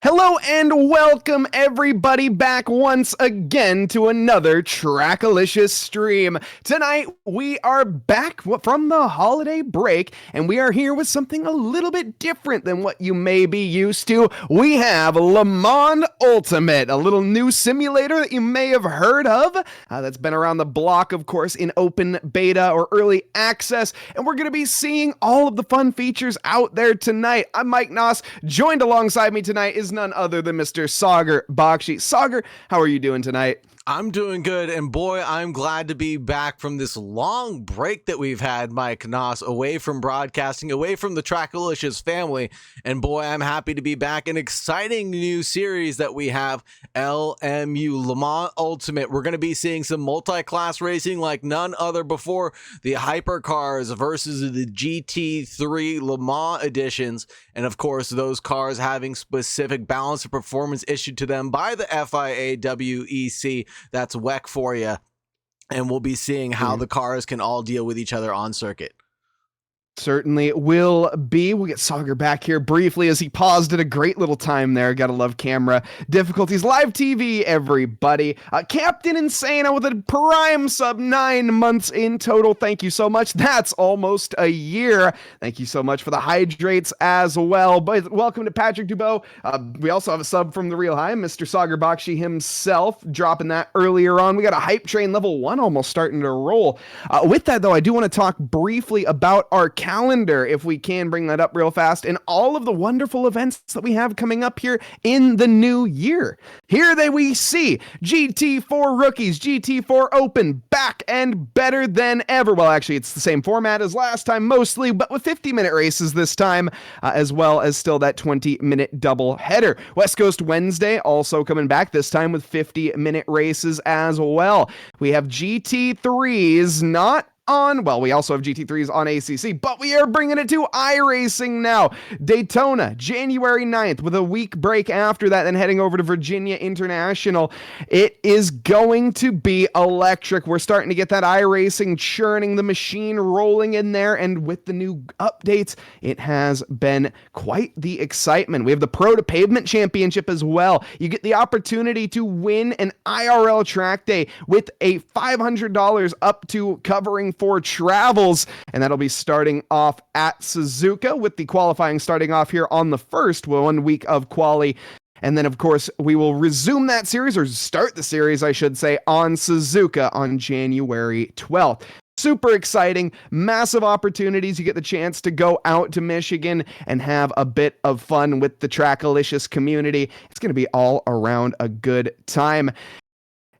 Hello and welcome everybody back once again to another Trackalicious stream. Tonight we are back from the holiday break and we are here with something a little bit different than what you may be used to. We have Le Mans Ultimate, a little new simulator that you may have heard of that's been around the block, of course, in open beta or early access, and we're going to be seeing all of the fun features out there tonight. I'm Mike Nause. Joined alongside me tonight is none other than Mr. Saagar Bakshi. Saagar, how are you doing tonight? I'm doing good, and boy, I'm glad to be back from this long break that we've had, Mike Nause, away from broadcasting, away from the Trackalicious family, and boy, I'm happy to be back. An exciting new series that we have, LMU, Le Mans Ultimate. We're going to be seeing some multi-class racing like none other before, the Hypercars versus the GT3 Le Mans editions, and of course, those cars having specific balance of performance issued to them by the FIA WEC. That's WEC for you, and we'll be seeing how the cars can all deal with each other on circuit. Certainly will be. We'll get Saagar back here briefly as he paused at a great little time there. Gotta love camera difficulties. Live TV, everybody. Captain Insana with a prime sub, 9 months in total. Thank you so much. That's almost a year. Thank you so much for the hydrates as well. But welcome to Patrick Dubois. We also have a sub from the Real High, Mr. Saagar Bakshi himself, dropping that earlier on. We got a hype train level 1 almost starting to roll. With that, though, I do want to talk briefly about our calendar, if we can bring that up real fast, and all of the wonderful events that we have coming up here in the new year. Here we see GT4 Rookies, GT4 Open, back and better than ever. Well, actually, it's the same format as last time, mostly, but with 50-minute races this time, as well as still that 20-minute double header. West Coast Wednesday also coming back, this time with 50-minute races as well. We have GT3s, not on, well, we also have GT3s on ACC, but we are bringing it to iRacing now. Daytona, January 9th, with a week break after that, then heading over to Virginia International. It is going to be electric. We're starting to get that iRacing churning, the machine rolling in there, and with the new updates, it has been quite the excitement. We have the Pro to Pavement Championship as well. You get the opportunity to win an IRL track day with a $500 up to covering for travels, and that'll be starting off at Suzuka, with the qualifying starting off here on the first 1 week of quali. And then, of course, we will resume that series, or start the series, I should say, on Suzuka on January 12th. Super exciting, massive opportunities. You get the chance to go out to Michigan and have a bit of fun with the Trackalicious community. It's going to be all around a good time.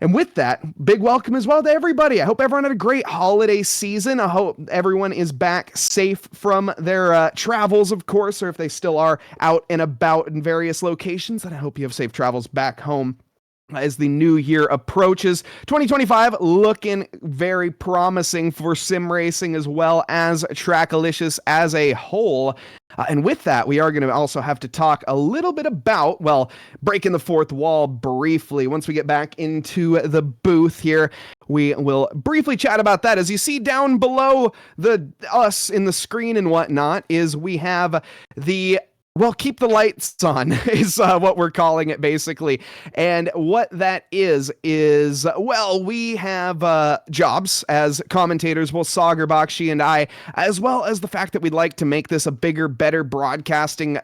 And with that, big welcome as well to everybody. I hope everyone had a great holiday season. I hope everyone is back safe from their travels, of course, or if they still are out and about in various locations, then I hope you have safe travels back home as the new year approaches. 2025 looking very promising for sim racing as well as Trackalicious as a whole. And with that, we are going to also have to talk a little bit about, well, breaking the fourth wall briefly. Once we get back into the booth here, we will briefly chat about that. As you see down below us in the screen and whatnot, is we have the, well, keep the lights on is what we're calling it, basically. And what that is, well, we have jobs as commentators, both Saagar, Bakshi, and I, as well as the fact that we'd like to make this a bigger, better broadcasting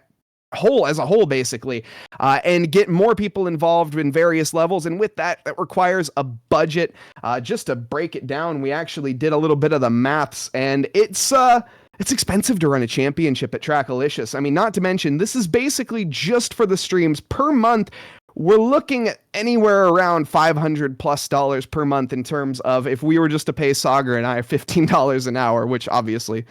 as a whole, basically, and get more people involved in various levels. And with that, that requires a budget. Just to break it down, we actually did a little bit of the maths, and it's expensive to run a championship at Trackalicious. I mean, not to mention, this is basically just for the streams per month. We're looking at anywhere around $500+ per month in terms of if we were just to pay Saagar and I $15 an hour, which obviously,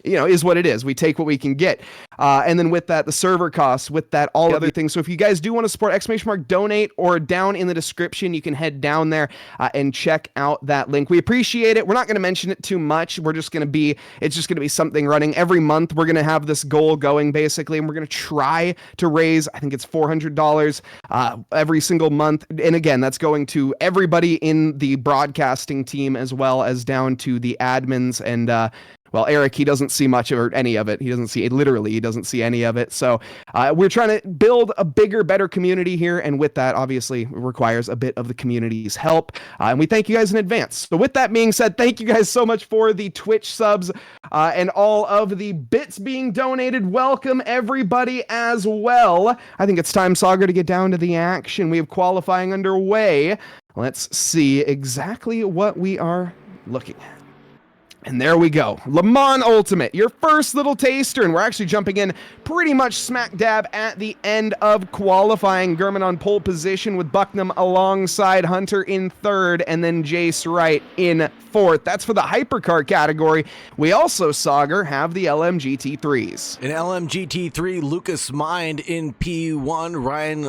you know, is what it is. We take what we can get. And then with that, the server costs, with that, all other things. So if you guys do want to support, _donate, or down in the description, you can head down there and check out that link. We appreciate it. We're not going to mention it too much. It's just going to be something running every month. We're going to have this goal going, basically, and we're going to try to raise, I think it's $400 every single month. And again, that's going to everybody in the broadcasting team, as well as down to the admins and Well, Eric, he doesn't see much of or any of it. He doesn't see it. Literally, he doesn't see any of it. So we're trying to build a bigger, better community here. And with that, obviously, it requires a bit of the community's help. And we thank you guys in advance. So with that being said, thank you guys so much for the Twitch subs and all of the bits being donated. Welcome, everybody, as well. I think it's time, Saagar, to get down to the action. We have qualifying underway. Let's see exactly what we are looking at. And there we go. Le Mans Ultimate, your first little taster, and we're actually jumping in pretty much smack dab at the end of qualifying. Gurman on pole position with Bucknam alongside Hunter in third, and then Jace Wright in fourth. That's for the Hypercar category. We also, Saagar, have the LMGT3s. In LMGT3, Lucas Mind in P1, Ryan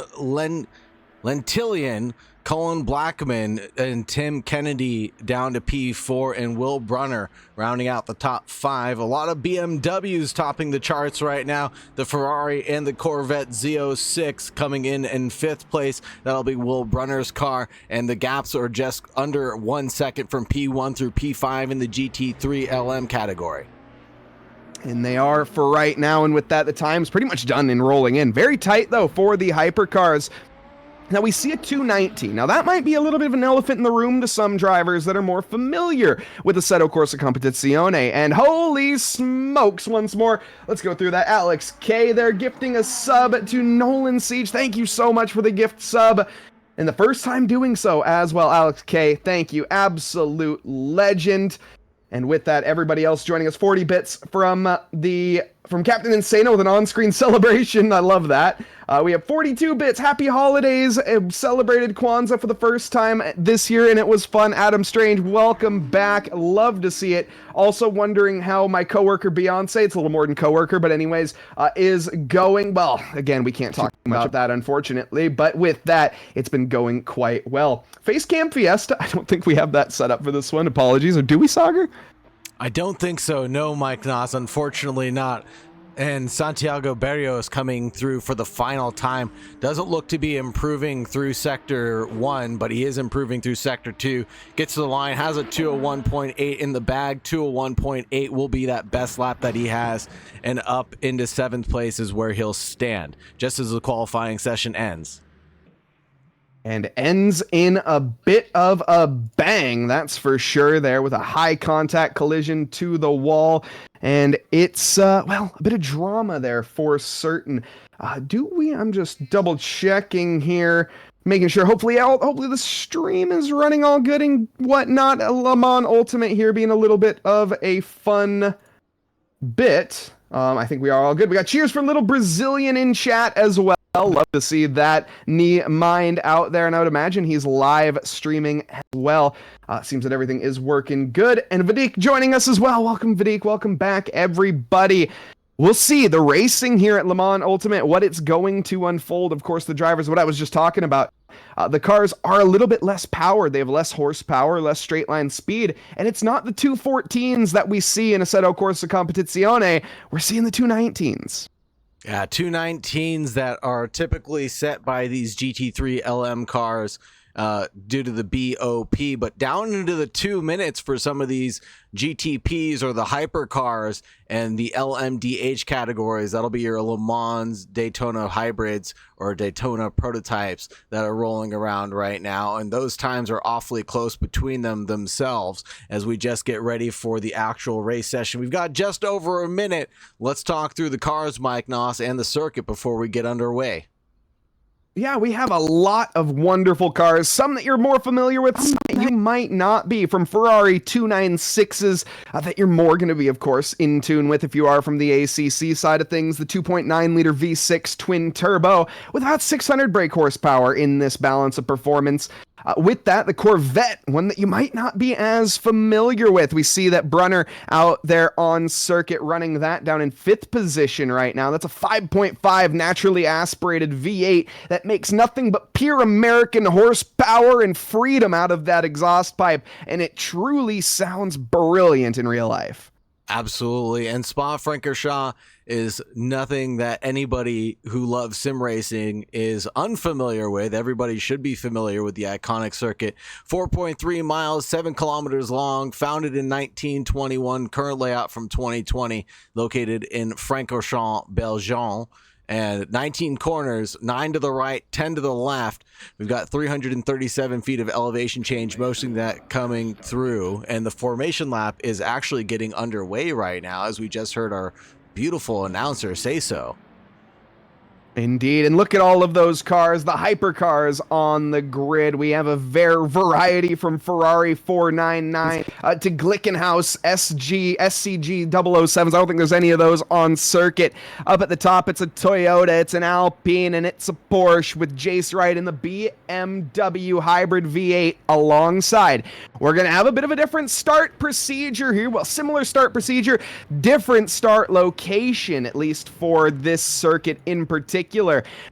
Lentillion, Colin Blackman and Tim Kennedy down to P4, and Will Brunner rounding out the top 5. A lot of BMWs topping the charts right now. The Ferrari and the Corvette Z06 coming in 5th place. That'll be Will Brunner's car, and the gaps are just under 1 second from P1 through P5 in the GT3 LM category. And they are for right now, and with that, the time's pretty much done in rolling in. Very tight, though, for the Hypercars. Now we see a 219. Now that might be a little bit of an elephant in the room to some drivers that are more familiar with the Assetto Corsa Competizione. And holy smokes, once more, let's go through that. Alex K, they're gifting a sub to Nolan Siege. Thank you so much for the gift sub. And the first time doing so as well, Alex K, thank you. Absolute legend. And with that, everybody else joining us, 40 bits from Captain Insano with an on-screen celebration. I love that. We have 42 bits. Happy holidays. Celebrated Kwanzaa for the first time this year, and it was fun. Adam Strange, welcome back. Love to see it. Also wondering how my coworker Beyonce, it's a little more than coworker, but anyways, is going. Well, again, we can't talk much about that, unfortunately, but with that, it's been going quite well. Facecam Fiesta, I don't think we have that set up for this one. Apologies. Or do we, Saagar? I don't think so. No, Mike Nause, unfortunately not. And Santiago Berrios coming through for the final time. Doesn't look to be improving through Sector 1, but he is improving through Sector 2. Gets to the line, has a 201.8 in the bag. 201.8 will be that best lap that he has. And up into 7th place is where he'll stand, just as the qualifying session ends. And ends in a bit of a bang, that's for sure, there with a high contact collision to the wall. And it's, well, a bit of drama there for certain. I'm just double checking here, making sure, hopefully the stream is running all good and whatnot. Le Mans Ultimate here being a little bit of a fun bit. I think we are all good. We got cheers from Little Brazilian in chat as well. Love to see that knee mind out there, and I would imagine he's live streaming as well. Seems that everything is working good. And Vadik joining us as well. Welcome, Vadik. Welcome back, everybody. We'll see the racing here at Le Mans Ultimate, what it's going to unfold. Of course, the drivers, what I was just talking about, the cars are a little bit less powered. They have less horsepower, less straight line speed, and it's not the 214s that we see in Assetto Corsa Competizione. We're seeing the 219s. Yeah, 219s that are typically set by these GT3 LM cars due to the BOP, but down into the 2 minutes for some of these GTPs or the hypercars and the LMDH categories. That'll be your Le Mans Daytona hybrids or Daytona prototypes that are rolling around right now, and those times are awfully close between them themselves as we just get ready for the actual race session. We've got just over a minute. Let's talk through the cars, Mike Nause, and the circuit before we get underway. Yeah, we have a lot of wonderful cars, some that you're more familiar with, some that you might not be, from Ferrari 296s that you're more going to be, of course, in tune with if you are from the ACC side of things, the 2.9-liter V6 twin turbo with about 600 brake horsepower in this balance of performance. With that, the Corvette, one that you might not be as familiar with. We see that Brunner out there on circuit running that down in 5th position right now. That's a 5.5 naturally aspirated V8 that makes nothing but pure American horsepower and freedom out of that exhaust pipe, and it truly sounds brilliant in real life. Absolutely. And Spa-Francorchamps is nothing that anybody who loves sim racing is unfamiliar with. Everybody should be familiar with the iconic circuit. 4.3 miles, 7 kilometers long, founded in 1921, current layout from 2020, located in Francorchamps, Belgium. And 19 corners, 9 to the right, 10 to the left. We've got 337 feet of elevation change, most of that coming through. And the formation lap is actually getting underway right now, as we just heard our beautiful announcer say so. Indeed, and look at all of those cars, the hypercars on the grid. We have a variety from Ferrari 499 to Glickenhaus SCG 007s. I don't think there's any of those on circuit. Up at the top, it's a Toyota, it's an Alpine, and it's a Porsche with Jace Wright in the BMW hybrid V8 alongside. We're going to have a bit of a different start procedure here. Well, similar start procedure, different start location, at least for this circuit in particular.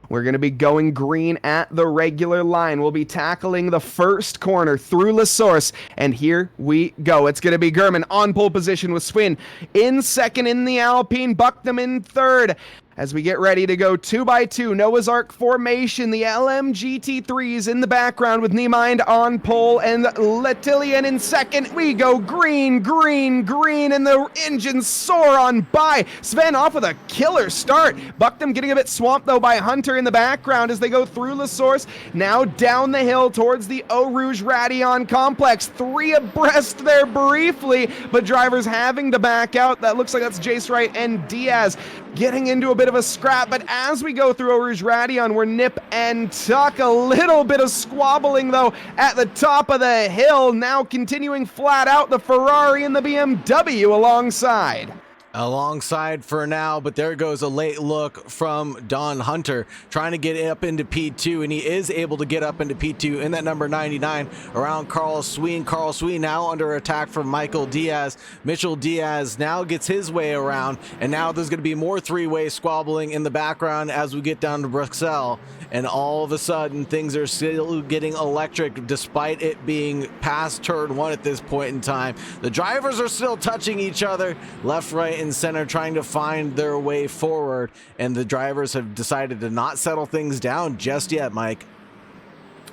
We're going to be going green at the regular line. We'll be tackling the first corner through La Source, and here we go. It's going to be German on pole position with Swin in second in the Alpine, Bucktham in third. As we get ready to go 2x2, Noah's Ark formation, the LMGT3s in the background with Niemind on pole and Letillian in second. We go green, green, green, and the engines soar on by. Sven off with a killer start. Bucktham getting a bit swamped, though, by Hunter in the background as they go through La Source. Now down the hill towards the Eau Rouge Radion complex. 3 abreast there briefly, but drivers having to back out. That looks like that's Jace Wright and Diaz getting into a bit of a scrap, but as we go through Eau Rouge Radion, we're nip and tuck. A little bit of squabbling, though, at the top of the hill. Now continuing flat out, the Ferrari and the BMW alongside. For now, but there goes a late look from Don Hunter trying to get up into P2, and he is able to get up into P2 in that number 99 around Carl Sween. Carl Sween now under attack from Michael Diaz. Mitchell Diaz now gets his way around, and now there's going to be more three-way squabbling in the background as we get down to Bruxelles, and all of a sudden things are still getting electric despite it being past turn 1 at this point in time. The drivers are still touching each other left, right, and center, trying to find their way forward, and the drivers have decided to not settle things down just yet, Mike.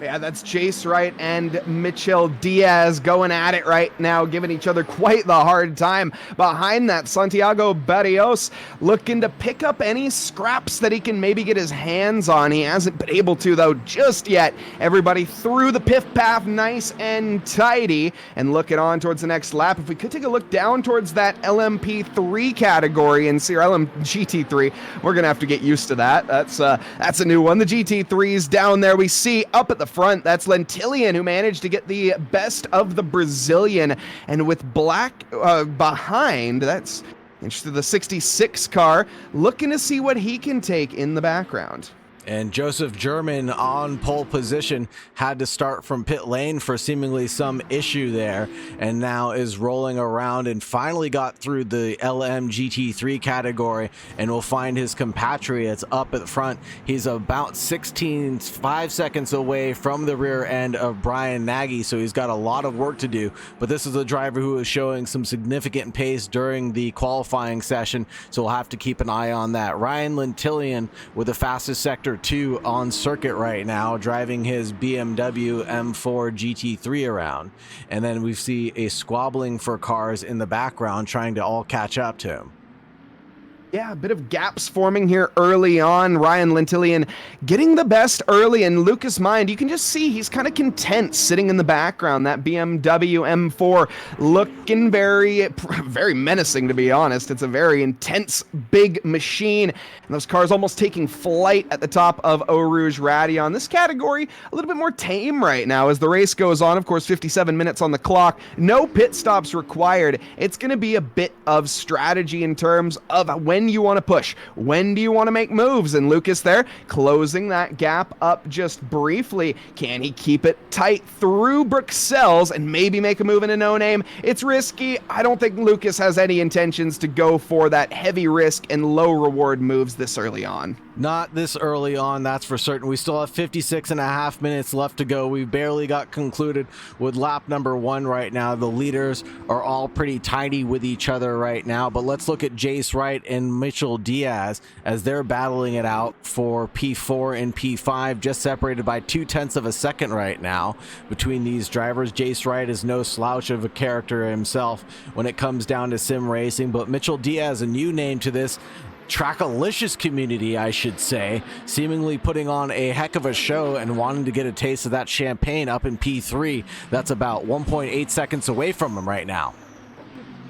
Yeah, that's Jace Wright and Mitchell Diaz going at it right now, giving each other quite the hard time. Behind that, Santiago Barrios looking to pick up any scraps that he can maybe get his hands on. He hasn't been able to, though, just yet. Everybody through the piff path, nice and tidy, and looking on towards the next lap. If we could take a look down towards that LMP3 category and see, or LMGT3, we're going to have to get used to that. That's a new one. The GT3's down there. We see up at the front, that's Lentillian, who managed to get the best of the Brazilian, and with Black behind, that's interesting, the 66 car, looking to see what he can take in the background. And Joseph German on pole position had to start from pit lane for seemingly some issue there, and now is rolling around and finally got through the LMGT3 category, and will find his compatriots up at the front. He's about 5 seconds away from the rear end of Brian Nagy, so he's got a lot of work to do, but this is a driver who is showing some significant pace during the qualifying session, so we'll have to keep an eye on that. Ryan Lentillian with the fastest sector 2 on circuit right now, driving his BMW M4 GT3 around, and then we see a squabbling for cars in the background trying to all catch up to him. Yeah, a bit of gaps forming here early on. Ryan Lentillian getting the best early, and Lucas Mind, you can just see he's kind of content sitting in the background. That BMW M4 looking very, very menacing, to be honest. It's a very intense, big machine, and those cars almost taking flight at the top of Eau Rouge Radion. This category, a little bit more tame right now as the race goes on. Of course, 57 minutes on the clock. No pit stops required. It's going to be a bit of strategy in terms of when when do you want to push? When do you want to make moves? And Lucas there closing that gap up just briefly. Can he keep it tight through Bruxelles and maybe make a move in a no-name? It's risky. I don't think Lucas has any intentions to go for that heavy risk and low reward moves this early on. Not this early on, that's for certain. We still have 56.5 minutes left to go. We barely got concluded with lap number 1 right now. The leaders are all pretty tidy with each other right now, but let's look at Jace Wright and Mitchell Diaz as they're battling it out for P4 and P5, just separated by 0.2 of a second right now between these drivers. Jace Wright is no slouch of a character himself when it comes down to sim racing, but Mitchell Diaz, a new name to this Trackilicious community, I should say, seemingly putting on a heck of a show and wanting to get a taste of that champagne up in P3. That's about 1.8 seconds away from him right now.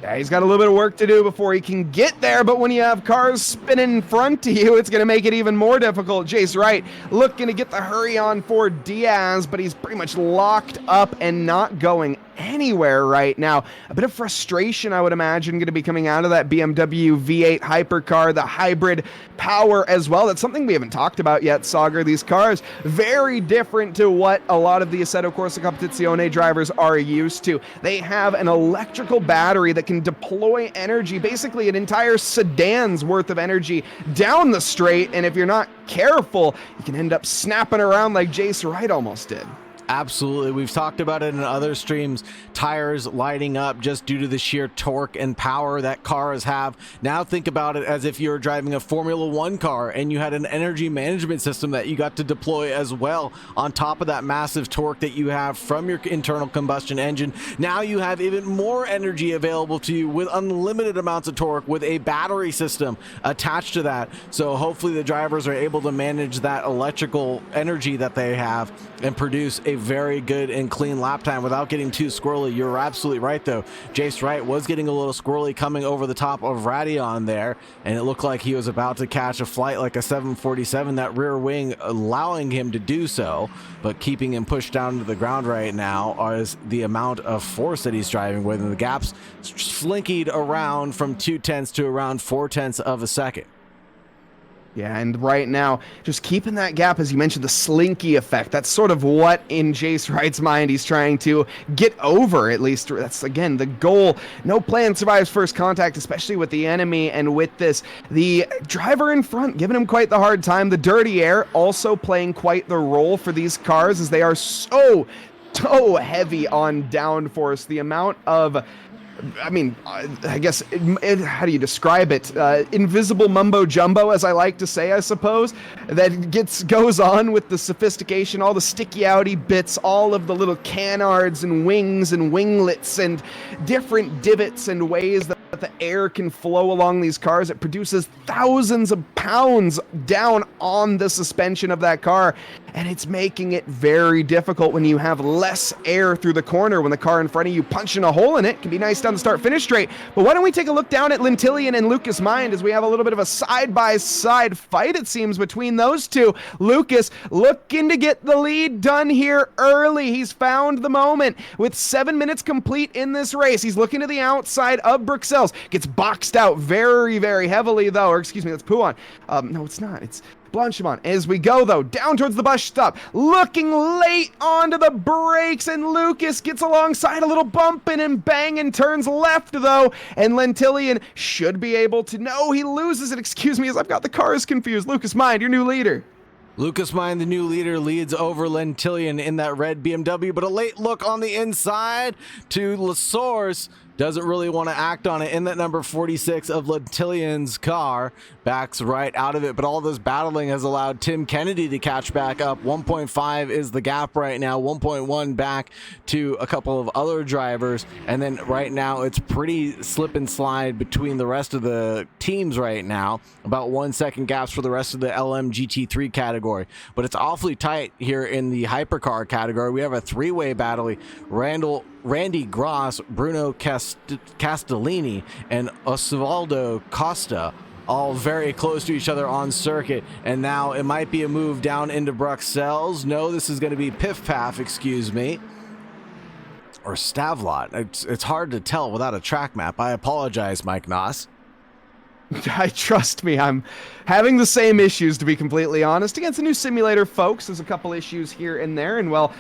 Yeah, he's got a little bit of work to do before he can get there, but when you have cars spinning in front of you, it's going to make it even more difficult. Jace Wright looking to get the hurry on for Diaz, but he's pretty much locked up and not going anywhere right now. A bit of frustration, I would imagine, going to be coming out of that BMW V8 Hypercar, the hybrid power as well. That's something we haven't talked about yet, Saagar. These cars, very different to what a lot of the Assetto Corsa Competizione drivers are used to. They have an electrical battery that can deploy energy, basically an entire sedan's worth of energy down the straight, and if you're not careful, you can end up snapping around like Jace Wright almost did. Absolutely. We've talked about it in other streams. Tires lighting up just due to the sheer torque and power that cars have. Now think about it as if you're driving a Formula One car and you had an energy management system that you got to deploy as well on top of that massive torque that you have from your internal combustion engine. Now you have even more energy available to you with unlimited amounts of torque with a battery system attached to that. So hopefully the drivers are able to manage that electrical energy that they have and produce a very good and clean lap time without getting too squirrely. You're absolutely right, though. Jace Wright was getting a little squirrely coming over the top of Radion there, and it looked like he was about to catch a flight like a 747, that rear wing allowing him to do so, but keeping him pushed down to the ground right now is the amount of force that he's driving with, and the gaps slinkied around from 0.2 to around 0.4 of a second. Yeah, and right now, just keeping that gap, as you mentioned, the slinky effect, that's sort of what in Jace Wright's mind he's trying to get over, at least. That's, again, the goal. No plan survives first contact, especially with the enemy, and with this, the driver in front giving him quite the hard time. The dirty air also playing quite the role for these cars, as they are so heavy on downforce. The amount of, I mean, I guess, how do you describe it? Invisible mumbo jumbo, as I like to say, I suppose, that goes on with the sophistication, all the sticky outy bits, all of the little canards and wings and winglets and different divots and ways that the air can flow along these cars. It produces thousands of pounds down on the suspension of that car, and it's making it very difficult when you have less air through the corner. When the car in front of you punching a hole in it can be nice down the start-finish straight. But why don't we take a look down at Lintillion and Lucas Mind, as we have a little bit of a side-by-side fight, it seems, between those two. Lucas looking to get the lead done here early. He's found the moment with 7 minutes complete in this race. He's looking to the outside of Bruxelles. Gets boxed out very, very heavily, though. Or excuse me, that's Pouan. No, it's not. It's Blanchimont. As we go, though, down towards the bus stop, looking late onto the brakes, and Lucas gets alongside, a little bumping and banging, turns left, though, and Lintillion should be able to, no, he loses it, excuse me, as I've got the cars confused. Lucas Mind, your new leader. Lucas Mind, the new leader, leads over Lintillion in that red BMW, but a late look on the inside to La Source. Doesn't really want to act on it in that number 46 of Lentillion's car. Backs right out of it, but all this battling has allowed Tim Kennedy to catch back up. 1.5 is the gap right now, 1.1 back to a couple of other drivers, and then right now it's pretty slip and slide between the rest of the teams right now. About 1 second gaps for the rest of the LMGT3 category, but it's awfully tight here in the hypercar category. We have a three-way battle. Randy Gross, Bruno Castellini, and Osvaldo Costa, all very close to each other on circuit. And now it might be a move down into Bruxelles. No, this is going to be Piff Paff, excuse me, or Stavlot. It's hard to tell without a track map. I apologize, Mike Nause. Trust me, I'm having the same issues, to be completely honest. Against the new simulator, folks, there's a couple issues here and there, and well,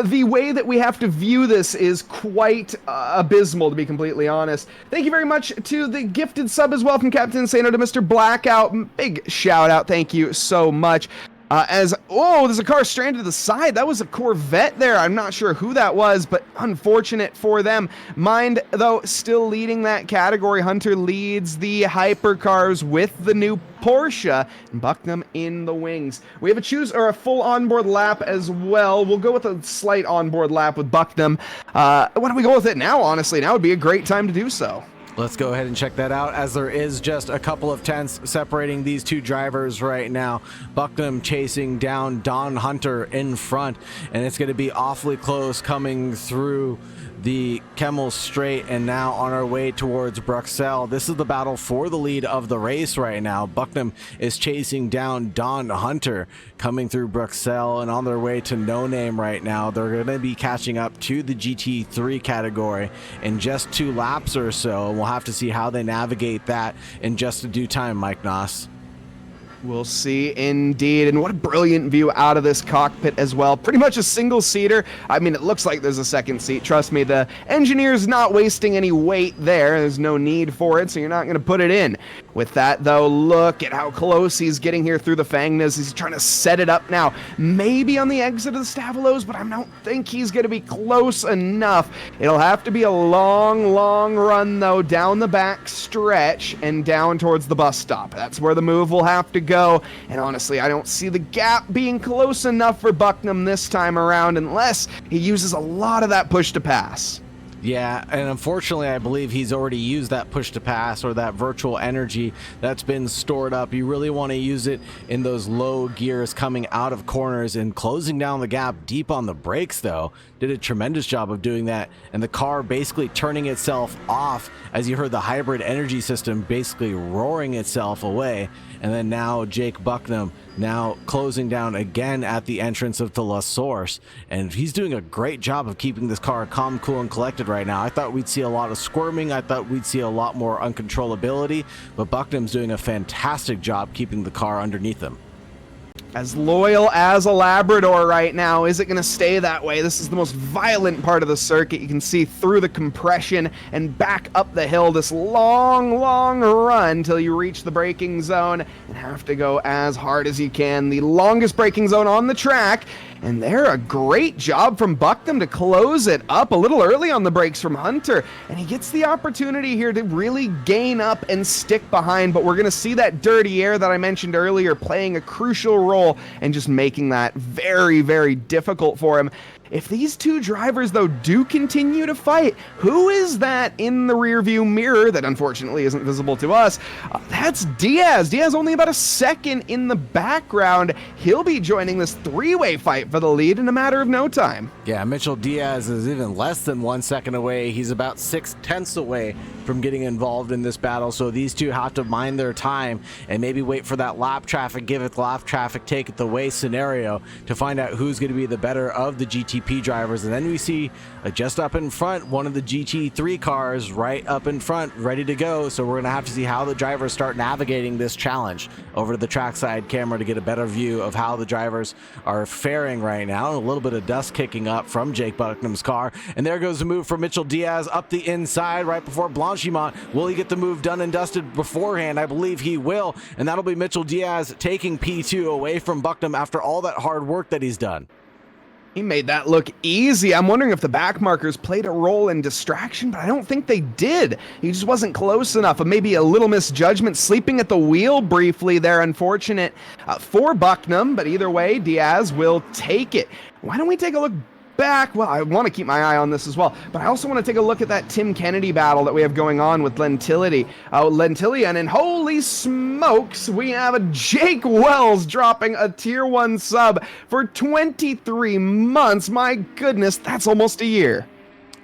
the way that we have to view this is quite abysmal, to be completely honest. Thank you very much to the gifted sub as well from Captain Insano to Mr. Blackout. Big shout out, thank you so much. There's a car stranded to the side. That was a Corvette there. I'm not sure who that was, but unfortunate for them. Mind, though, still leading that category. Hunter leads the hypercars with the new Porsche, and Bucknam in the wings. We have a full onboard lap as well. We'll go with a slight onboard lap with Bucknam. Why don't we go with it now, honestly? Now would be a great time to do so. Let's go ahead and check that out, as there is just a couple of tenths separating these two drivers right now. Bucknam chasing down Don Hunter in front, and it's going to be awfully close coming through the Kemmel Straight and now on our way towards Bruxelles. This is the battle for the lead of the race right now. Bucknam is chasing down Don Hunter coming through Bruxelles and on their way to No Name right now. They're going to be catching up to the GT3 category in just 2 laps or so, and we'll have to see how they navigate that in just a due time, Mike Nause. We'll see indeed, and what a brilliant view out of this cockpit as well. Pretty much a single seater. I mean, it looks like there's a second seat. Trust me, the engineer's not wasting any weight there. There's no need for it, so you're not going to put it in. With that, though, look at how close he's getting here through the Fangnas. He's trying to set it up now. Maybe on the exit of the Stavolos, but I don't think he's going to be close enough. It'll have to be a long, long run, though, down the back stretch and down towards the bus stop. That's where the move will have to go. And honestly, I don't see the gap being close enough for Bucknam this time around unless he uses a lot of that push to pass. Yeah, and unfortunately, I believe he's already used that push to pass or that virtual energy that's been stored up. You really want to use it in those low gears coming out of corners and closing down the gap deep on the brakes, though. Did a tremendous job of doing that, and the car basically turning itself off as you heard the hybrid energy system basically roaring itself away. And then now Jake Bucknam now closing down again at the entrance of the La Source, and he's doing a great job of keeping this car calm, cool, and collected right now. I thought we'd see a lot of squirming. I thought we'd see a lot more uncontrollability, but Bucknam's doing a fantastic job keeping the car underneath him. As loyal as a Labrador right now. Is it going to stay that way? This is the most violent part of the circuit. You can see through the compression and back up the hill, this long, long run until you reach the braking zone and have to go as hard as you can. The longest braking zone on the track. And they're a great job from Bucknam to close it up a little early on the brakes from Hunter. And he gets the opportunity here to really gain up and stick behind. But we're going to see that dirty air that I mentioned earlier playing a crucial role and just making that very, very difficult for him. If these two drivers, though, do continue to fight, who is that in the rearview mirror that unfortunately isn't visible to us? That's Diaz. Diaz only about a second in the background. He'll be joining this three-way fight for the lead in a matter of no time. Yeah, Mitchell Diaz is even less than 1 second away. He's about 6/10 away from getting involved in this battle, so these two have to mind their time and maybe wait for that lap traffic, give it lap traffic, take it the way scenario to find out who's going to be the better of the GTP drivers. And then we see just up in front, one of the GT3 cars right up in front, ready to go. So we're going to have to see how the drivers start navigating this challenge over to the trackside camera to get a better view of how the drivers are faring right now. A little bit of dust kicking up from Jake Bucknam's car. And there goes the move for Mitchell Diaz up the inside right before Blanchimont. Will he get the move done and dusted beforehand? I believe he will. And that'll be Mitchell Diaz taking P2 away from Bucknam after all that hard work that he's done. He made that look easy. I'm wondering if the back markers played a role in distraction, but I don't think they did. He just wasn't close enough. Maybe a little misjudgment, sleeping at the wheel briefly there. Unfortunate for Bucknam, but either way, Diaz will take it. Why don't we take a look back? Well, I want to keep my eye on this as well, but I also want to take a look at that Tim Kennedy battle that we have going on with Lentilian, and holy smokes, we have a Jake Wells dropping a tier 1 sub for 23 months. My goodness, that's almost a year.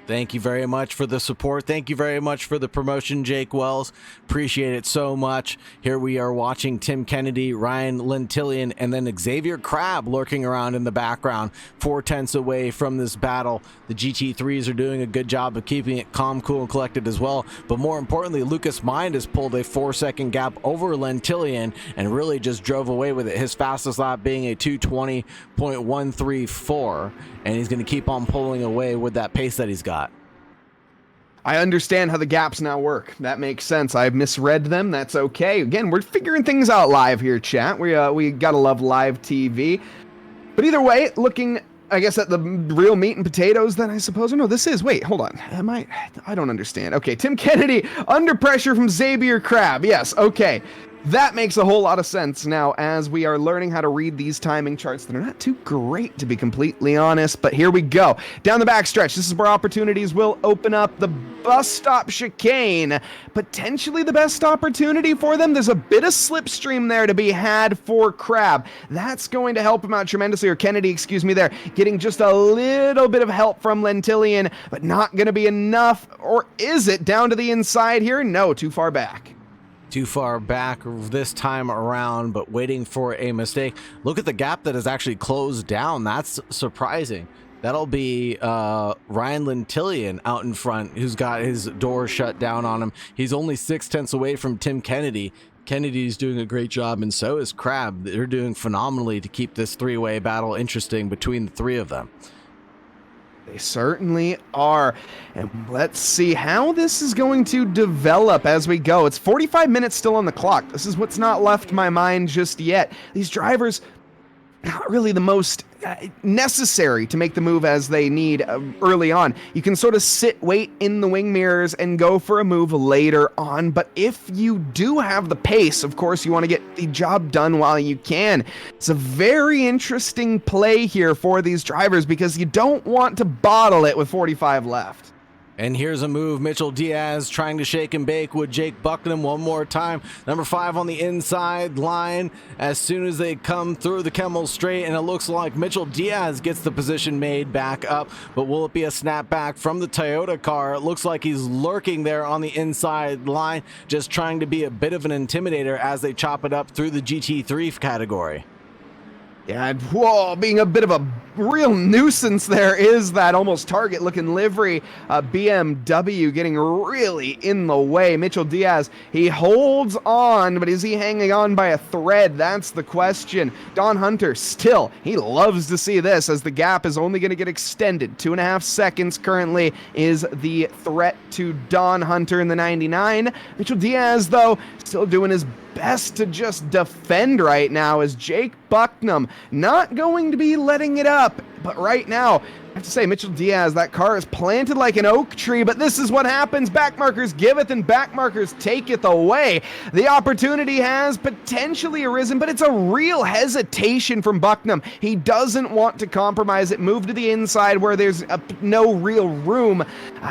Thank you very much for the support. Thank you very much for the promotion, Jake Wells. Appreciate it so much. Here we are watching Tim Kennedy, Ryan Lentillion, and then Xavier Crabb lurking around in the background, 4/10 away from this battle. The GT3s are doing a good job of keeping it calm, cool, and collected as well. But more importantly, Lucas Mind has pulled a 4-second gap over Lentillion and really just drove away with it. His fastest lap being a 2:20.134, and he's going to keep on pulling away with that pace that he's got. I understand how the gaps now work. That makes sense. I misread them. That's okay. Again, we're figuring things out live here, chat. We gotta love live TV. But either way, looking, I guess, at the real meat and potatoes, then I suppose. Oh, no, this is. Wait, hold on. I don't understand. Okay, Tim Kennedy under pressure from Xavier Crabb. Yes, okay. That makes a whole lot of sense now as we are learning how to read these timing charts that are not too great, to be completely honest, but here we go. Down the backstretch, this is where opportunities will open up. The bus stop chicane, potentially the best opportunity for them. There's a bit of slipstream there to be had for Crabb. That's going to help him out tremendously, or Kennedy, excuse me, there. Getting just a little bit of help from Lentillion, but not going to be enough, or is it down to the inside here? No, too far back. Too far back this time around, but waiting for a mistake. Look at the gap that is actually closed down. That's surprising. That'll be Ryan Lentillion out in front, who's got his door shut down on him. He's only 6/10 away from Tim Kennedy. Kennedy's doing a great job, and so is Crabb. They're doing phenomenally to keep this three-way battle interesting between the three of them. They certainly are. And let's see how this is going to develop as we go. It's 45 minutes still on the clock. This is what's not left my mind just yet. These drivers, not really the most necessary to make the move as they need early on. You can sort of sit, wait in the wing mirrors and go for a move later on. But if you do have the pace, of course, you want to get the job done while you can. It's a very interesting play here for these drivers because you don't want to bottle it with 45 left. And here's a move. Mitchell Diaz trying to shake and bake with Jake Bucknam one more time. Number 5 on the inside line as soon as they come through the Kemmel straight, and it looks like Mitchell Diaz gets the position made back up, but will it be a snapback from the Toyota car? It looks like he's lurking there on the inside line, just trying to be a bit of an intimidator as they chop it up through the GT3 category. Yeah, whoa, being a bit of a real nuisance there is that almost target-looking livery. BMW getting really in the way. Mitchell Diaz, he holds on, but is he hanging on by a thread? That's the question. Don Hunter, still, he loves to see this as the gap is only going to get extended. 2.5 seconds currently is the threat to Don Hunter in the 99. Mitchell Diaz, though, still doing his best to just defend right now as Jake Bucknam not going to be letting it up. But right now, I have to say, Mitchell Diaz, that car is planted like an oak tree, but this is what happens. Backmarkers giveth and backmarkers taketh away. The opportunity has potentially arisen, but it's a real hesitation from Bucknam. He doesn't want to compromise it, move to the inside where there's no real room,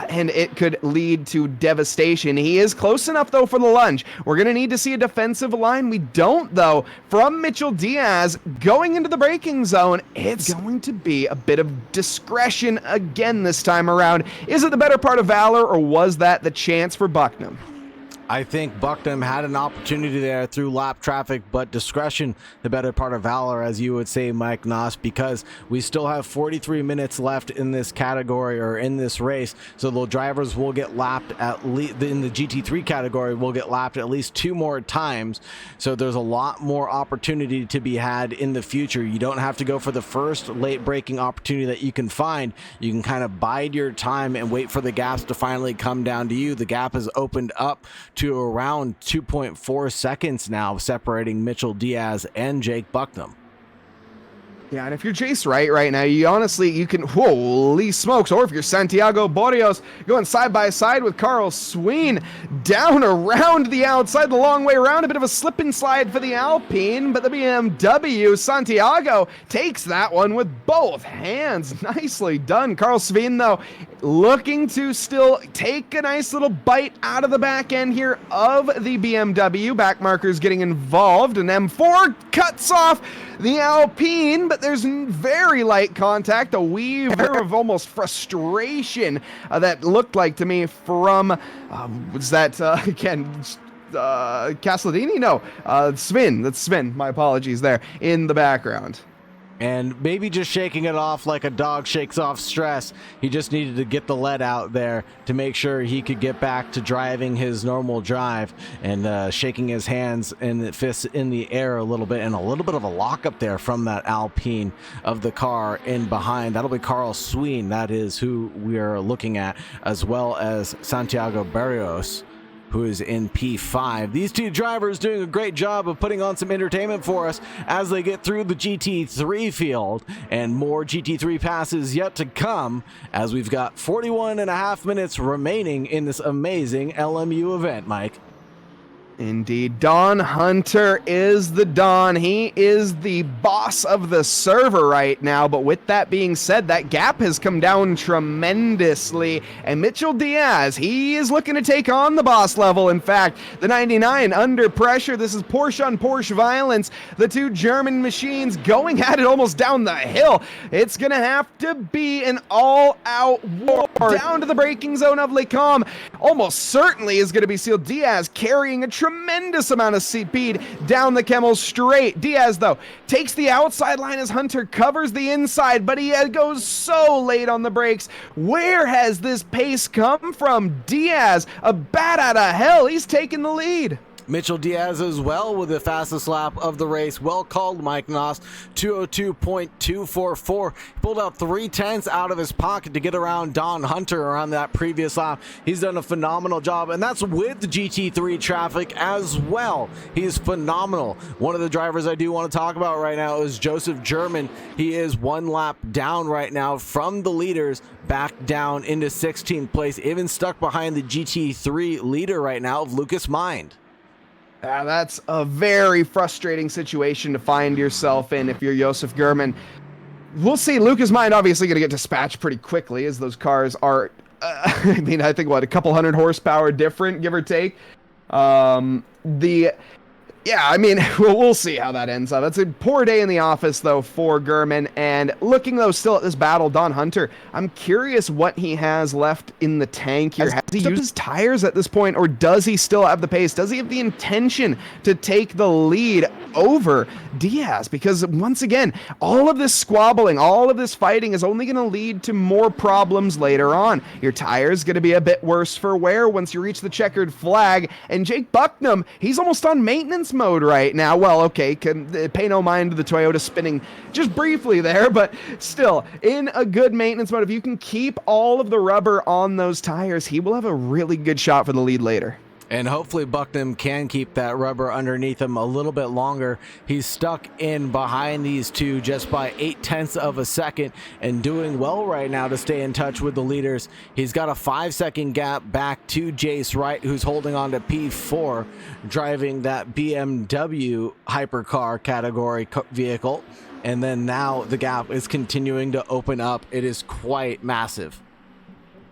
and it could lead to devastation. He is close enough, though, for the lunge. We're going to need to see a defensive line. We don't, though, from Mitchell Diaz going into the braking zone. It's going to be a bit of discretion again this time around. Is it the better part of valor, or was that the chance for Bucknam? I think Bucknam had an opportunity there through lap traffic, but discretion, the better part of valor, as you would say, Mike Nause, because we still have 43 minutes left in this category or in this race. So the drivers will get lapped at least in the GT3 category, will get lapped at least 2 more times. So there's a lot more opportunity to be had in the future. You don't have to go for the first late braking opportunity that you can find. You can kind of bide your time and wait for the gaps to finally come down to you. The gap has opened up to around 2.4 seconds now, separating Mitchell Diaz and Jake Bucknam. Yeah, and if you're Jace Wright right now, you can, holy smokes, or if you're Santiago Barrios, going side by side with Carl Sween, down around the outside, the long way around, a bit of a slip and slide for the Alpine, but the BMW, Santiago, takes that one with both hands. Nicely done. Carl Sween, though, looking to still take a nice little bite out of the back end here of the BMW. Back markers getting involved, and M4 cuts off the Alpine, but there's very light contact, a weaver of almost frustration that looked like to me from, was that, again, Casladini? No, Sven. That's Sven. My apologies there in the background. And maybe just shaking it off like a dog shakes off stress. He just needed to get the lead out there to make sure he could get back to driving his normal drive, and shaking his hands and fists in the air a little bit, and a little bit of a lockup there from that Alpine of the car in behind. That'll be Carl Sween. That is who we are looking at, as well as Santiago Barrios, who is in P5. These two drivers doing a great job of putting on some entertainment for us as they get through the GT3 field, and more GT3 passes yet to come, as we've got 41 and a half minutes remaining in this amazing LMU event, Mike. Indeed, Don Hunter is the Don. He is the boss of the server right now. But with that being said, that gap has come down tremendously. And Mitchell Diaz, he is looking to take on the boss level. In fact, the 99 under pressure. This is Porsche on Porsche violence. The two German machines going at it almost down the hill. It's going to have to be an all-out war. Down to the braking zone of Lecom. Almost certainly is going to be sealed. Diaz carrying a tremendous amount of speed down the Kemmel straight. Diaz, though, takes the outside line as Hunter covers the inside, but he goes so late on the brakes. Where has this pace come from? Diaz, a bat out of hell. He's taking the lead. Mitchell Diaz as well with the fastest lap of the race. Well called, Mike Nause. 202.244. He pulled out 3/10 out of his pocket to get around Don Hunter around that previous lap. He's done a phenomenal job, and that's with the GT3 traffic as well. He's phenomenal. One of the drivers I do want to talk about right now is Joseph German. He is one lap down right now from the leaders, back down into 16th place, even stuck behind the GT3 leader right now of Lucas Mind. That's a very frustrating situation to find yourself in if you're Josef German. We'll see. Lucas Mind obviously going to get dispatched pretty quickly, as those cars are, I mean, I think, what, a couple hundred horsepower different, give or take. Yeah, I mean, we'll see how that ends up. That's a poor day in the office, though, for German. And looking, though, still at this battle, Don Hunter, I'm curious what he has left in the tank here. Has he used his tires at this point, or does he still have the pace? Does he have the intention to take the lead over Diaz? Because, once again, all of this squabbling, all of this fighting is only going to lead to more problems later on. Your tire's going to be a bit worse for wear once you reach the checkered flag. And Jake Bucknam, he's almost on maintenance mode right now. Well, okay, can pay no mind to the Toyota spinning just briefly there, but still in a good maintenance mode. If you can keep all of the rubber on those tires, he will have a really good shot for the lead later. And hopefully Bucknam can keep that rubber underneath him a little bit longer. He's stuck in behind these two just by 0.8 of a second, and doing well right now to stay in touch with the leaders. He's got a 5-second gap back to Jace Wright, who's holding on to P4, driving that BMW Hypercar category vehicle. And then now the gap is continuing to open up. It is quite massive.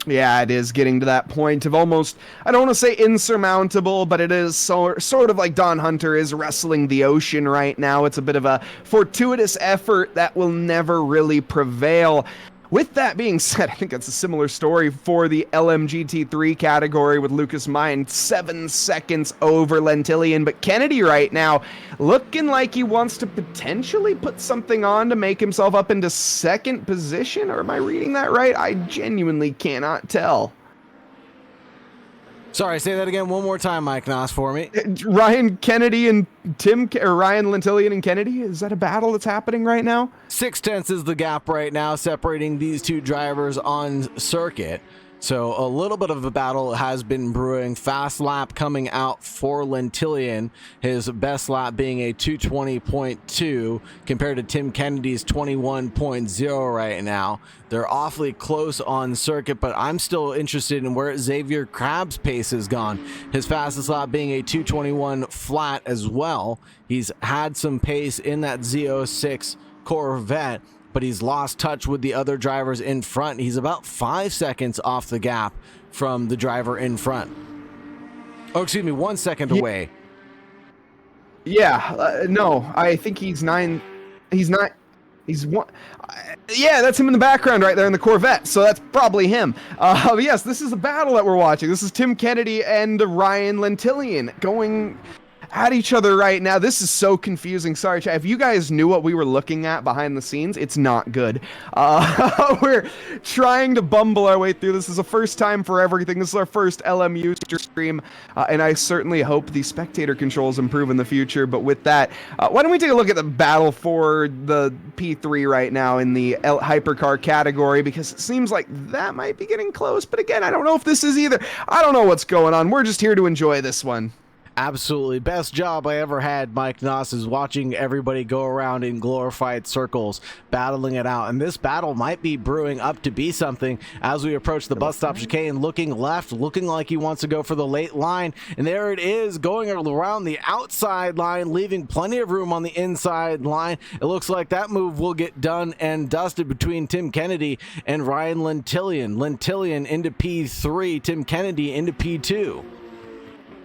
Yeah, it is getting to that point of almost, I don't want to say insurmountable, but it is sort of like Don Hunter is wrestling the ocean right now. It's a bit of a fortuitous effort that will never really prevail. With that being said, I think that's a similar story for the LMGT3 category with Lucas Mind 7 seconds over Lentillion. But Kennedy right now looking like he wants to potentially put something on to make himself up into second position. Or am I reading that right? I genuinely cannot tell. Sorry, say that again one more time, Mike Nause, for me. Ryan Kennedy and Ryan Lentillion and Kennedy, is that a battle that's happening right now? 0.6 is the gap right now separating these two drivers on circuit. So a little bit of a battle has been brewing. Fast lap coming out for Lentillion, his best lap being a 220.2 compared to Tim Kennedy's 21.0 right now. They're awfully close on circuit, but I'm still interested in where Xavier Crab's pace has gone. His fastest lap being a 221 flat as well. He's had some pace in that Z06 Corvette, but he's lost touch with the other drivers in front. He's about 5 seconds off the gap from the driver in front. Oh, excuse me, 1 second away. Yeah, no, I think he's 9. He's not. He's one. Yeah, that's him in the background right there in the Corvette. So that's probably him. Yes, this is a battle that we're watching. This is Tim Kennedy and Ryan Lentillion going at each other right now. This is so confusing. Sorry, chat. If you guys knew what we were looking at behind the scenes, it's not good. We're trying to bumble our way through. This is a first time for everything. This is our first LMU stream, and I certainly hope the spectator controls improve in the future. But with that, why don't we take a look at the battle for the P3 right now in the Hypercar category, because it seems like that might be getting close. But again, I don't know if this is either. I don't know what's going on. We're just here to enjoy this one. Absolutely. Best job I ever had, Mike Nause, is watching everybody go around in glorified circles, battling it out. And this battle might be brewing up to be something as we approach the bus stop chicane, looking left, looking like he wants to go for the late line. And there it is, going around the outside line, leaving plenty of room on the inside line. It looks like that move will get done and dusted between Tim Kennedy and Ryan Lentillion. Lentillion into P3, Tim Kennedy into P2.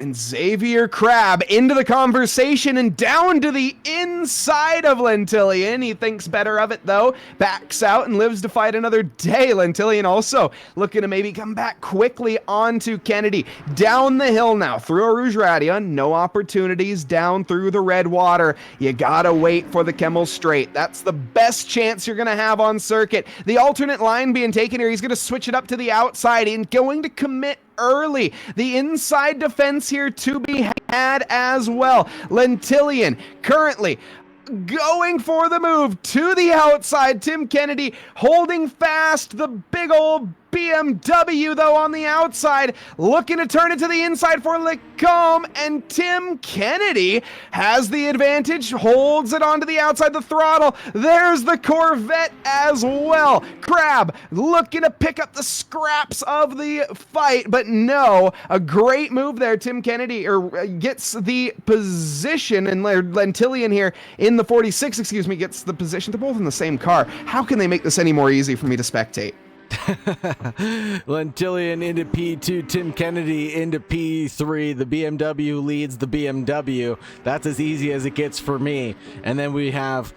And Xavier Crab into the conversation and down to the inside of Lentillion. He thinks better of it, though. Backs out and lives to fight another day. Lentillion also looking to maybe come back quickly onto Kennedy. Down the hill now through a Rouge Radion. No opportunities down through the red water. You gotta wait for the Kemmel Straight. That's the best chance you're gonna have on circuit. The alternate line being taken here. He's gonna switch it up to the outside and going to commit early. The inside defense here to be had as well. Lentillion currently going for the move to the outside. Tim Kennedy holding fast. The big old BMW, though, on the outside, looking to turn it to the inside for Lecombe, and Tim Kennedy has the advantage, holds it onto the outside, the throttle. There's the Corvette as well. Crab looking to pick up the scraps of the fight, but no, a great move there. Tim Kennedy gets the position, and Lentillion here in the 46, gets the position. They're both in the same car. How can they make this any more easy for me to spectate? Lentillion into P2, Tim Kennedy into P3. The BMW leads the BMW. That's as easy as it gets for me. And then we have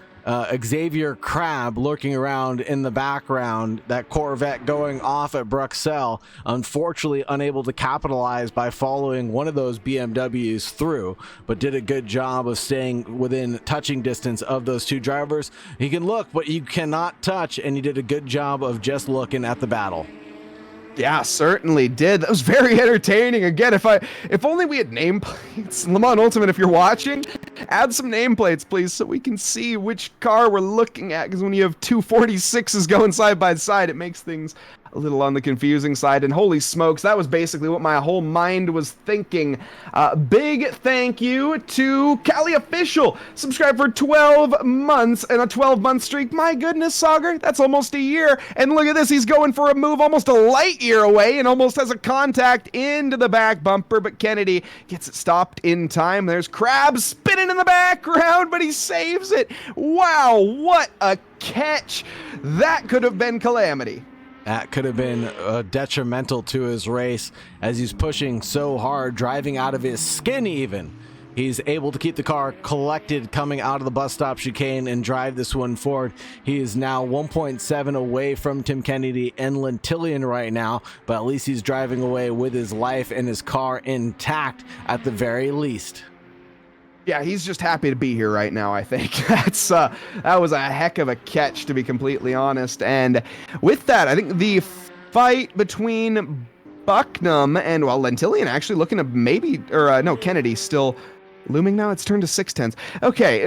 Xavier Crab lurking around in the background. That Corvette going off at Bruxelles, unfortunately unable to capitalize by following one of those BMWs through, but did a good job of staying within touching distance of those two drivers. He can look, but you cannot touch, and he did a good job of just looking at the battle. Yeah, certainly did. That was very entertaining. Again, if only we had nameplates. Le Mans Ultimate, if you're watching, add some nameplates, please, so we can see which car we're looking at. Because when you have two 46s going side by side, it makes things a little on the confusing side. And holy smokes, that was basically what my whole mind was thinking. Big thank you to Cali Official. Subscribe for 12 months and a 12-month streak. My goodness, Saagar, that's almost a year. And look at this, he's going for a move almost a light year away and almost has a contact into the back bumper, but Kennedy gets it stopped in time. There's Crab spinning in the background, but he saves it. Wow, what a catch. That could have been calamity. That could have been detrimental to his race as he's pushing so hard, driving out of his skin even. He's able to keep the car collected coming out of the bus stop chicane and drive this one forward. He is now 1.7 away from Tim Kennedy and Lentillion right now, but at least he's driving away with his life and his car intact at the very least. Yeah, he's just happy to be here right now, I think. That was a heck of a catch, to be completely honest. And with that, I think the fight between Bucknam and, well, Lentillion actually looking to maybe, Kennedy still looming now. It's turned to 6/10. Okay,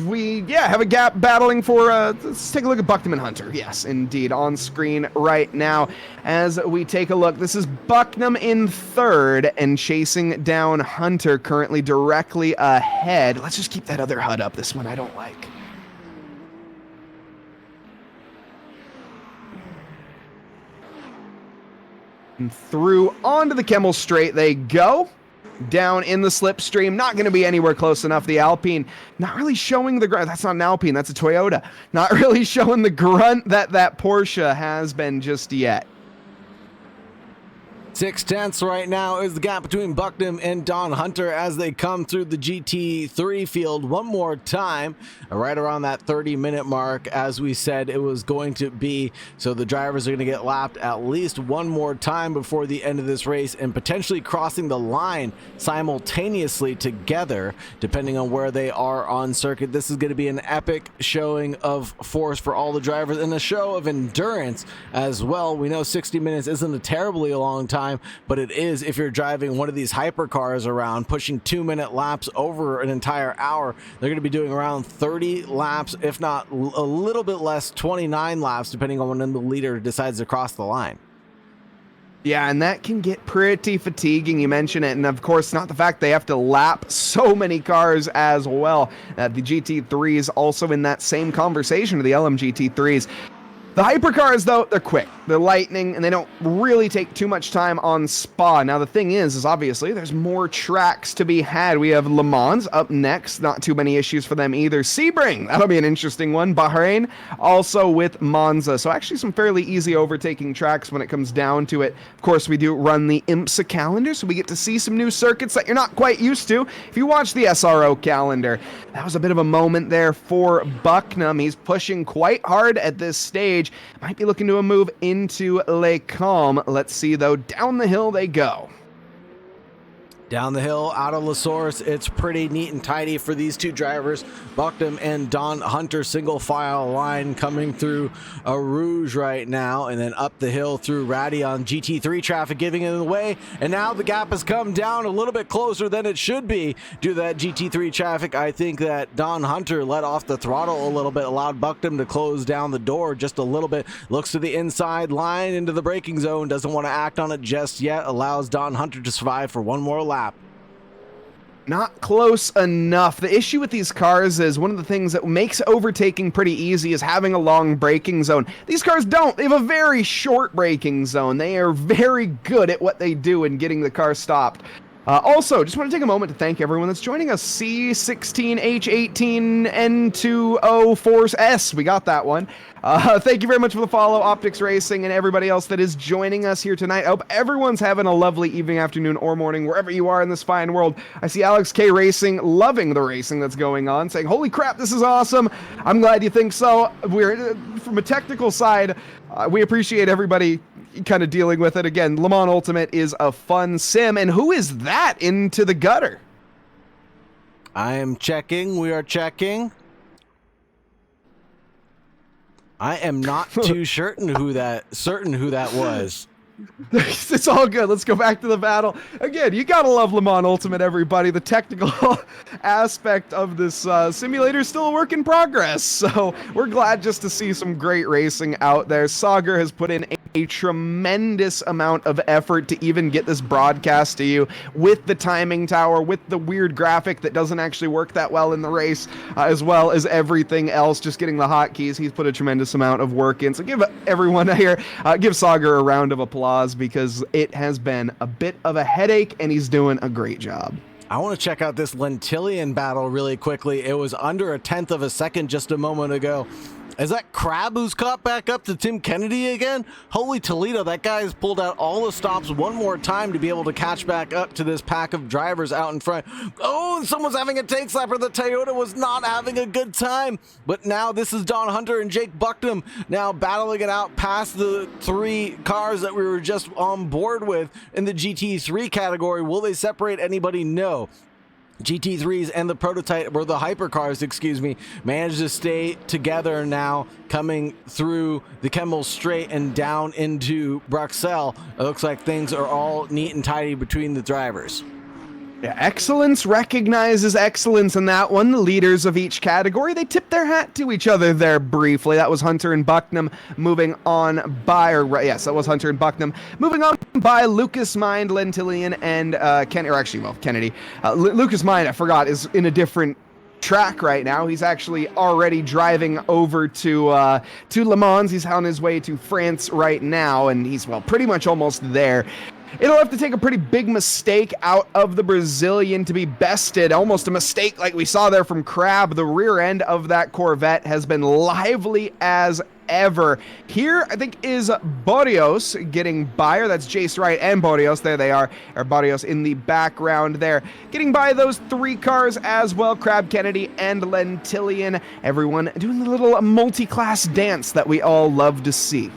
we have a gap battling for, let's take a look at Bucknam and Hunter. Yes, indeed, on screen right now as we take a look. This is Bucknam in third and chasing down Hunter currently directly ahead. Let's just keep that other HUD up. This one I don't like. And through onto the Kemmel Straight they go. Down in the slipstream, not going to be anywhere close enough. The Alpine not really showing the grunt. That's not an Alpine, that's a Toyota. Not really showing the grunt that Porsche has been just yet. 6/10 right now is the gap between Bucknam and Don Hunter as they come through the GT3 field one more time, right around that 30-minute mark, as we said it was going to be. So the drivers are going to get lapped at least one more time before the end of this race, and potentially crossing the line simultaneously together, depending on where they are on circuit. This is going to be an epic showing of force for all the drivers, and a show of endurance as well. We know 60 minutes isn't a terribly long time, but it is if you're driving one of these hypercars around, pushing 2-minute laps over an entire hour. They're going to be doing around 30 laps, if not a little bit less, 29 laps, depending on when the leader decides to cross the line. Yeah, and that can get pretty fatiguing. You mentioned it, and of course, not the fact they have to lap so many cars as well. The GT3s also in that same conversation to the LMGT3s. The hypercars, though, they're quick, they're lightning, and they don't really take too much time on Spa. Now, the thing is obviously there's more tracks to be had. We have Le Mans up next, not too many issues for them either. Sebring, that'll be an interesting one. Bahrain, also with Monza. So actually some fairly easy overtaking tracks when it comes down to it. Of course, we do run the IMSA calendar, so we get to see some new circuits that you're not quite used to. If you watch the SRO calendar, that was a bit of a moment there for Bucknam. He's pushing quite hard at this stage. Might be looking to a move into Les Combes. Let's see, though. Down the hill they go. Down the hill out of La Source, it's pretty neat and tidy for these two drivers, Bucknam and Don Hunter, single file line coming through a Rouge right now, and then up the hill through Radion. GT3 traffic giving it away, and now the gap has come down a little bit closer than it should be due to that GT3 traffic. I think that Don Hunter let off the throttle a little bit, allowed Bucknam to close down the door just a little bit, looks to the inside line into the braking zone, doesn't want to act on it just yet, allows Don Hunter to survive for one more lap. Not close enough. The issue with these cars is one of the things that makes overtaking pretty easy is having a long braking zone. These cars don't. They have a very short braking zone. They are very good at what they do in getting the car stopped. Also, just want to take a moment to thank everyone that's joining us. C16H18N20 we got that one. Thank you very much for the follow, Optics Racing, and everybody else that is joining us here tonight. I hope everyone's having a lovely evening, afternoon, or morning, wherever you are in this fine world. I see Alex K Racing loving the racing that's going on, saying, holy crap, this is awesome. I'm glad you think so. We're from a technical side, we appreciate everybody kind of dealing with it. Again, Le Mans Ultimate is a fun sim, and who is that into the gutter? I am checking. We are checking. I am not too certain who that was. It's all good. Let's go back to the battle. Again, you gotta love Le Mans Ultimate, everybody. The technical aspect of this simulator is still a work in progress, so we're glad just to see some great racing out there. Saagar has put in a tremendous amount of effort to even get this broadcast to you with the timing tower, with the weird graphic that doesn't actually work that well in the race, as well as everything else, just getting the hotkeys. He's put a tremendous amount of work in, so give everyone here, give Saagar a round of applause, because it has been a bit of a headache and he's doing a great job. I want to check out this Lentillion battle really quickly. It was under a 1/10 of a second just a moment ago. Is that Crab who's caught back up to Tim Kennedy again? Holy Toledo, that guy has pulled out all the stops one more time to be able to catch back up to this pack of drivers out in front. Oh, someone's having a take slapper. The Toyota was not having a good time. But now this is Don Hunter and Jake Bucknam now battling it out past the three cars that we were just on board with in the GT3 category. Will they separate anybody? No. GT3s and the prototype, or the hypercars, excuse me, managed to stay together now, coming through the Kemmel Straight and down into Bruxelles. It looks like things are all neat and tidy between the drivers. Yeah, excellence recognizes excellence in that one. The leaders of each category, they tip their hat to each other there briefly. That was Hunter and Bucknam moving on by, or yes, that was Hunter and Bucknam moving on by Lucas Mind, Lentillion, and Kennedy. Lucas Mind, I forgot, is in a different track right now. He's actually already driving over to Le Mans. He's on his way to France right now, and he's, well, pretty much almost there. It'll have to take a pretty big mistake out of the Brazilian to be bested. Almost a mistake like we saw there from Crab. The rear end of that Corvette has been lively as ever. Here, I think, is Barrios getting by, or that's Jace Wright and Barrios. There they are, or Barrios in the background there. Getting by those 3 cars as well, Crab Kennedy and Lentillion. Everyone doing the little multi-class dance that we all love to see.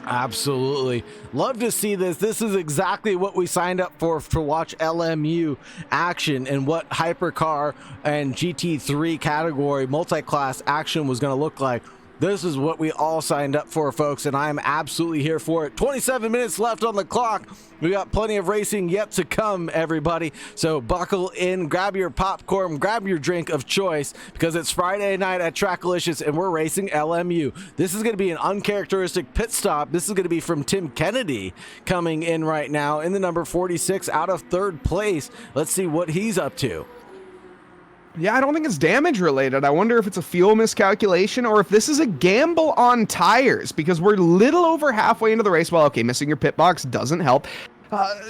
Absolutely. Love to see this. This is exactly what we signed up for to watch LMU action, and what Hypercar and GT3 category multi-class action was going to look like. This is what we all signed up for, folks, and I'm absolutely here for it. 27 minutes left on the clock. We got plenty of racing yet to come, everybody. So buckle in, grab your popcorn, grab your drink of choice, because it's Friday night at TRACKILICIOUS, and we're racing LMU. This is going to be an uncharacteristic pit stop. This is going to be from Tim Kennedy coming in right now in the number 46 out of 3rd place. Let's see what he's up to. Yeah, I don't think it's damage related. I wonder if it's a fuel miscalculation or if this is a gamble on tires, because we're little over halfway into the race. Well, okay, missing your pit box doesn't help.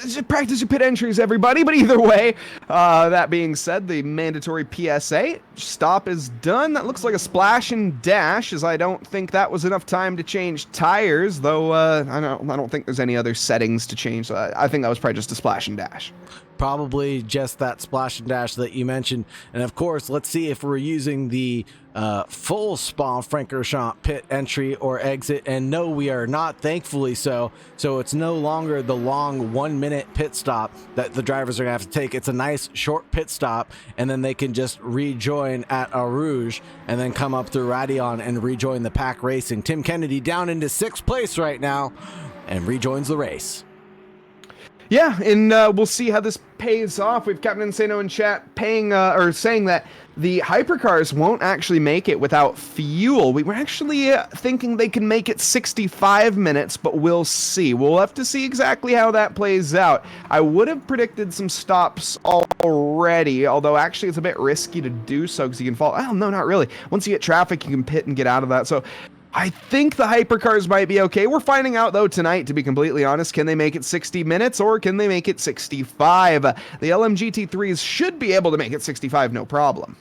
Just practice your pit entries, everybody. But either way, that being said, the mandatory PSA stop is done. That looks like a splash and dash, as I don't think that was enough time to change tires, though I don't think there's any other settings to change. So I think that was probably just a splash and dash. Probably just that splash and dash that you mentioned. And of course, let's see if we're using the full Spa-Francorchamps pit entry or exit. And no, we are not, thankfully so. So it's no longer the long 1-minute pit stop that the drivers are gonna have to take. It's a nice short pit stop, and then they can just rejoin at Eau Rouge and then come up through Radion and rejoin the pack racing. Tim Kennedy down into 6th place right now and rejoins the race. Yeah, and we'll see how this pays off. We've Captain Insano in chat saying that the hypercars won't actually make it without fuel. We were actually thinking they can make it 65 minutes, but we'll see. We'll have to see exactly how that plays out. I would have predicted some stops already, although actually it's a bit risky to do so because you can fall. Oh, no, not really. Once you get traffic, you can pit and get out of that. So I think the hypercars might be okay. We're finding out, though, tonight, to be completely honest. Can they make it 60 minutes or can they make it 65? The LMGT3s should be able to make it 65, no problem.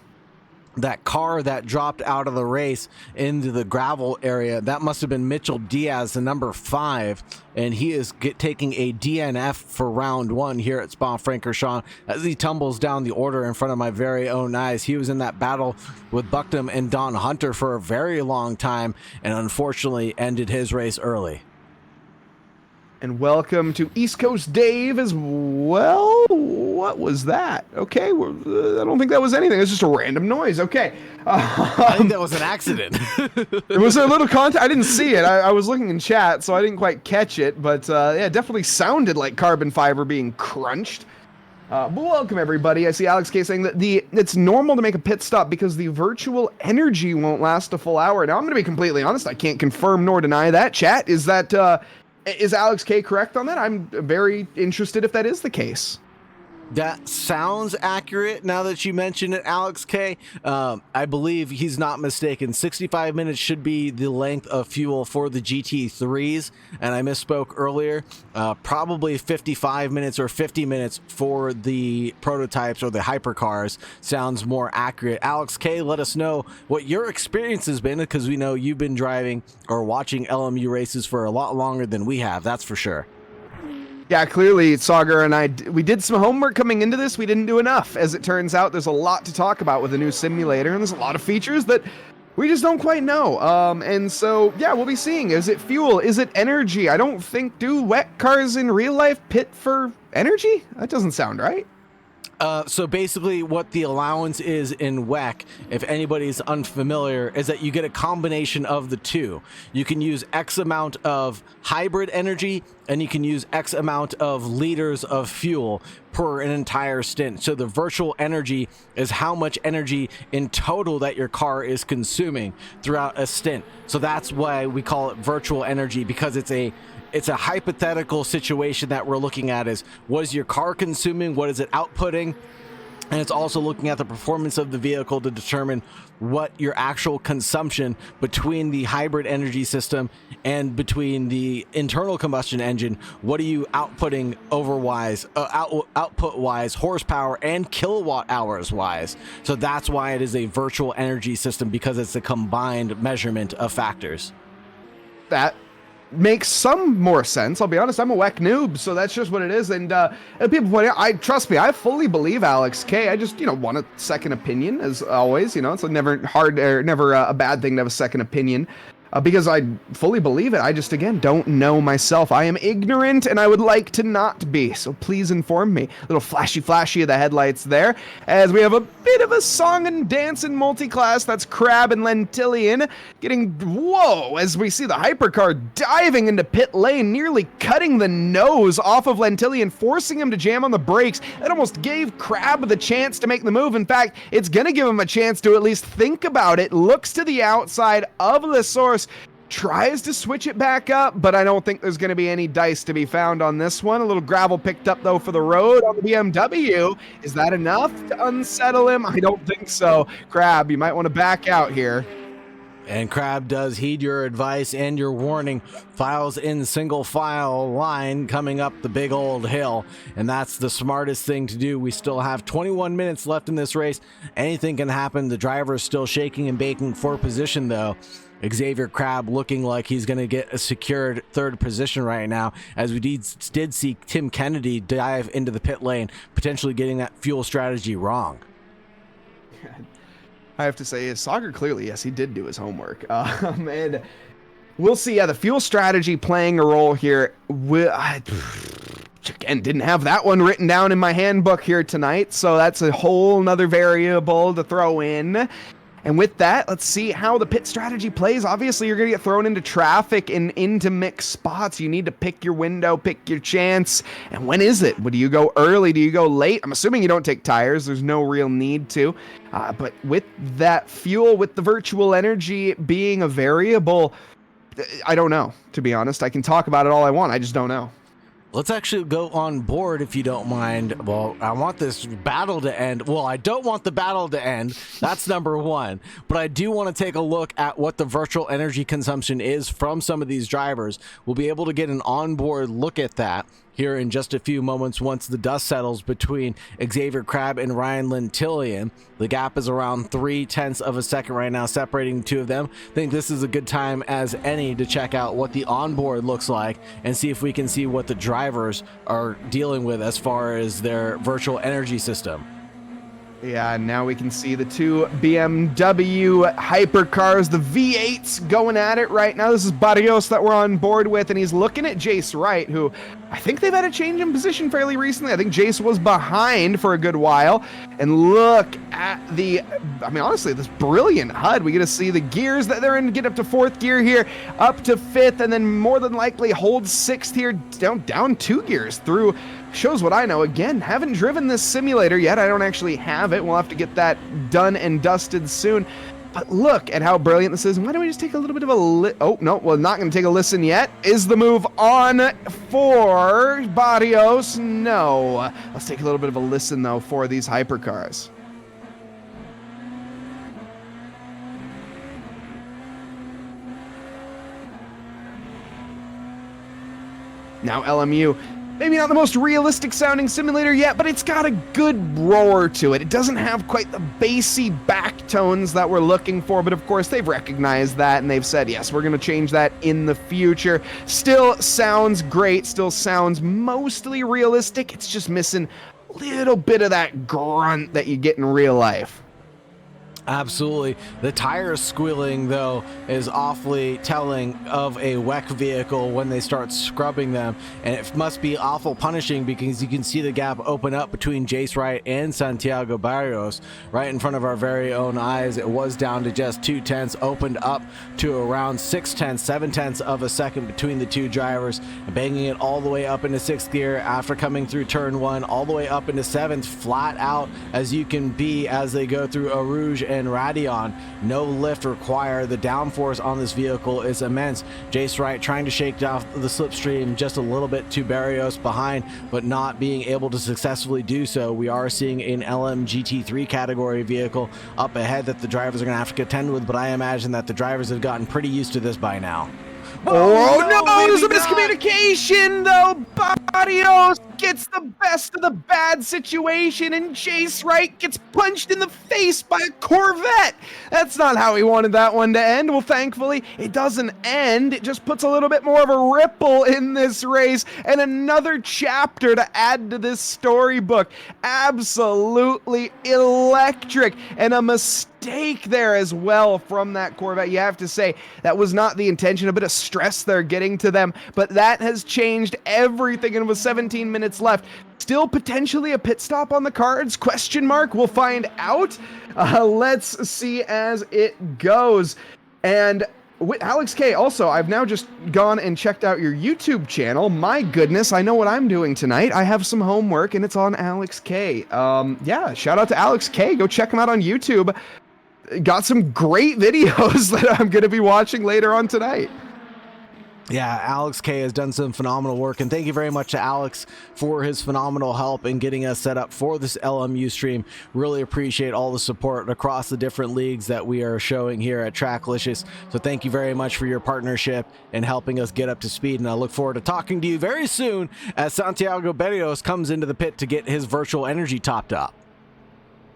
That car that dropped out of the race into the gravel area, that must have been Mitchell Diaz, the number 5, and he is taking a DNF for round 1 here at Spa-Francorchamps as he tumbles down the order in front of my very own eyes. He was in that battle with Bucknam and Don Hunter for a very long time and unfortunately ended his race early. And welcome to East Coast Dave as well. What was that? Okay, I don't think that was anything. It was just a random noise. Okay. I think that was an accident. It was a little content. I didn't see it. I was looking in chat, so I didn't quite catch it. But yeah, it definitely sounded like carbon fiber being crunched. But welcome, everybody. I see Alex K saying that it's normal to make a pit stop because the virtual energy won't last a full hour. Now, I'm going to be completely honest. I can't confirm nor deny that. Chat, is Alex K correct on that? I'm very interested if that is the case. That sounds accurate now that you mention it, Alex K. I believe he's not mistaken. 65 minutes should be the length of fuel for the GT3s, and I misspoke earlier. Probably 55 minutes or 50 minutes for the prototypes or the hypercars sounds more accurate. Alex K, let us know what your experience has been, because we know you've been driving or watching LMU races for a lot longer than we have, that's for sure. Yeah, clearly, Saagar and we did some homework coming into this. We didn't do enough. As it turns out, there's a lot to talk about with the new simulator, and there's a lot of features that we just don't quite know. And so, yeah, we'll be seeing. Is it fuel? Is it energy? I don't think, do wet cars in real life pit for energy? That doesn't sound right. So basically what the allowance is in WEC, if anybody's unfamiliar, is that you get a combination of the two. You can use X amount of hybrid energy and you can use X amount of liters of fuel per an entire stint. So the virtual energy is how much energy in total that your car is consuming throughout a stint. So that's why we call it virtual energy, because it's a hypothetical situation that we're looking at is, what is your car consuming? What is it outputting? And it's also looking at the performance of the vehicle to determine what your actual consumption between the hybrid energy system and between the internal combustion engine. What are you outputting output wise, horsepower and kilowatt hours wise? So that's why it is a virtual energy system, because it's a combined measurement of factors. That makes some more sense. I'll be honest, I'm a WEC noob, so that's just what it is. And people point out, trust me, I fully believe Alex K. I just, want a second opinion, as always. It's never a bad thing to have a second opinion. Because I fully believe it. I just, again, don't know myself. I am ignorant, and I would like to not be. So please inform me. A little flashy of the headlights there, as we have a bit of a song and dance in multi-class. That's Crab and Lentilian getting, whoa, as we see the Hypercar diving into pit lane, nearly cutting the nose off of Lentilian, forcing him to jam on the brakes. That almost gave Crab the chance to make the move. In fact, it's going to give him a chance to at least think about it. Looks to the outside of the source, tries to switch it back up, but I don't think there's going to be any dice to be found on this one. A little gravel picked up, though, for the road on the BMW. Is that enough to unsettle him? I don't think so. Crab, you might want to back out here. And Crab does heed your advice and your warning, files in single file line coming up the big old hill, and that's the smartest thing to do. We still have 21 minutes left in this race. Anything can happen. The driver is still shaking and baking for position, though. Xavier Crab looking like he's going to get a secured third position right now, as we did see Tim Kennedy dive into the pit lane, potentially getting that fuel strategy wrong. I have to say, Saagar clearly, yes, he did do his homework. And we'll see, the fuel strategy playing a role here. Again, didn't have that one written down in my handbook here tonight, so that's a whole nother variable to throw in. And with that, let's see how the pit strategy plays. Obviously, you're going to get thrown into traffic and into mixed spots. You need to pick your window, pick your chance. And when is it? Do you go early? Do you go late? I'm assuming you don't take tires. There's no real need to. But with that fuel, with the virtual energy being a variable, I don't know, to be honest. I can talk about it all I want. I just don't know. Let's actually go on board, if you don't mind. Well, I want this battle to end. Well, I don't want the battle to end. That's number one. But I do want to take a look at what the virtual energy consumption is from some of these drivers. We'll be able to get an onboard look at that here in just a few moments once the dust settles between Xavier Crab and Ryan Lentilian. The gap is around 0.3 of a second right now, separating the two of them. I think this is a good time as any to check out what the onboard looks like and see if we can see what the drivers are dealing with as far as their virtual energy system. Yeah, now we can see the two BMW Hypercars, the V8s, going at it right now. This is Barrios that we're on board with, and he's looking at Jace Wright, who I think they've had a change in position fairly recently. I think Jace was behind for a good while. And look at honestly, this brilliant HUD. We get to see the gears that they're in, get up to fourth gear here, up to fifth, and then more than likely hold sixth here, down 2 gears through. Shows what I know. Again, haven't driven this simulator yet. I don't actually have it. We'll have to get that done and dusted soon. But look at how brilliant this is. Why don't we just take a little bit of a oh, no, we're not going to take a listen yet. Is the move on for Barrios? No. Let's take a little bit of a listen, though, for these Hypercars. Now LMU, maybe not the most realistic sounding simulator yet, but it's got a good roar to it. It doesn't have quite the bassy back tones that we're looking for, but of course they've recognized that and they've said, yes, we're going to change that in the future. Still sounds great, still sounds mostly realistic. It's just missing a little bit of that grunt that you get in real life. Absolutely. The tires squealing, though, is awfully telling of a WEC vehicle when they start scrubbing them, and it must be awful punishing because you can see the gap open up between Jace Wright and Santiago Barrios right in front of our very own eyes. It was down to just 0.2, opened up to around 0.6, 0.7 of a second between the two drivers, banging it all the way up into 6th gear after coming through turn 1, all the way up into 7th, flat out as you can be as they go through Eau Rouge and Radeon. No lift required. The downforce on this vehicle is immense. Jace Wright trying to shake off the slipstream just a little bit to Barrios behind, but not being able to successfully do so. We are seeing an LMGT3 category vehicle up ahead that the drivers are going to have to contend with, but I imagine that the drivers have gotten pretty used to this by now. Oh, no, there's a maybe not. miscommunication, though. Barrios gets the best of the bad situation, and Jace Wright gets punched in the face by a Corvette. That's not how he wanted that one to end. Well, thankfully, it doesn't end. It just puts a little bit more of a ripple in this race and another chapter to add to this storybook. Absolutely electric, and a mistake there as well from that Corvette. You have to say that was not the intention. A bit of stress there getting to them, but that has changed everything, and with 17 minutes left, still potentially a pit stop on the cards? Question mark. We'll find out. Let's see as it goes. And with Alex K, also, I've now just gone and checked out your YouTube channel. My goodness, I know what I'm doing tonight. I have some homework, and it's on Alex K. Yeah, shout out to Alex K. Go check him out on YouTube. Got some great videos that I'm going to be watching later on tonight. Yeah, Alex K has done some phenomenal work, and thank you very much to Alex for his phenomenal help in getting us set up for this LMU stream. Really appreciate all the support across the different leagues that we are showing here at Tracklicious. So thank you very much for your partnership and helping us get up to speed, and I look forward to talking to you very soon as Santiago Barrios comes into the pit to get his virtual energy topped up.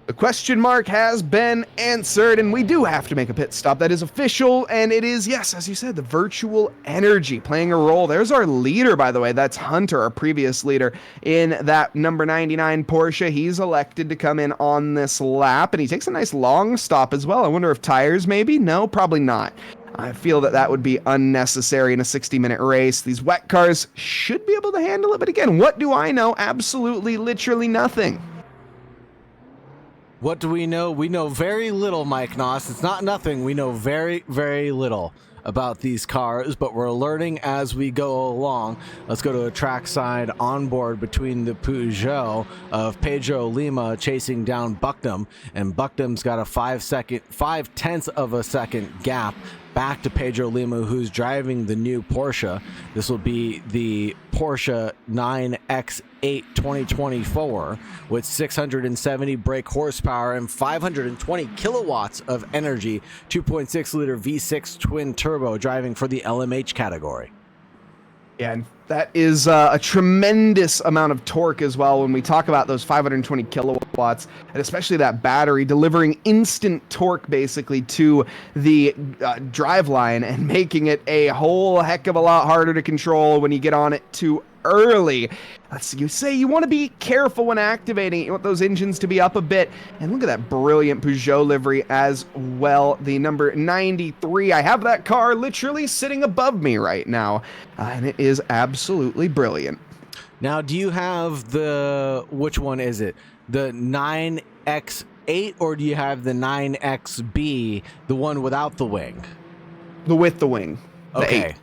The question mark has been answered, and we do have to make a pit stop. That is official, and it is, yes, as you said, the virtual energy playing a role. There's our leader, by the way. That's Hunter, our previous leader in that number 99 Porsche. He's elected to come in on this lap, and he takes a nice long stop as well. I wonder if tires maybe? No, probably not. I feel that that would be unnecessary in a 60-minute race. These wet cars should be able to handle it, but again, what do I know? Absolutely, literally nothing. What do we know? We know very little, Mike Nause. It's not nothing. We know very, very little about these cars, but we're learning as we go along. Let's go to a trackside onboard between the Peugeot of Pedro Lima chasing down Bucknam, and Bucknam's got a 5/10 of a second gap back to Pedro Lima, who's driving the new Porsche. This will be the Porsche 9X8 2024 with 670 brake horsepower and 520 kilowatts of energy, 2.6 liter V6 twin turbo, driving for the LMH category. Yeah, and that is a tremendous amount of torque as well when we talk about those 520 kilowatts, and especially that battery delivering instant torque basically to the driveline and making it a whole heck of a lot harder to control when you get on it too early. You say you want to be careful when activating it. You want those engines to be up a bit. And look at that brilliant Peugeot livery as well. The number 93. I have that car literally sitting above me right now. And it is absolutely brilliant. Now, do you have which one is it? The 9X8 or do you have the 9XB, the one without the wing? With the wing. Okay.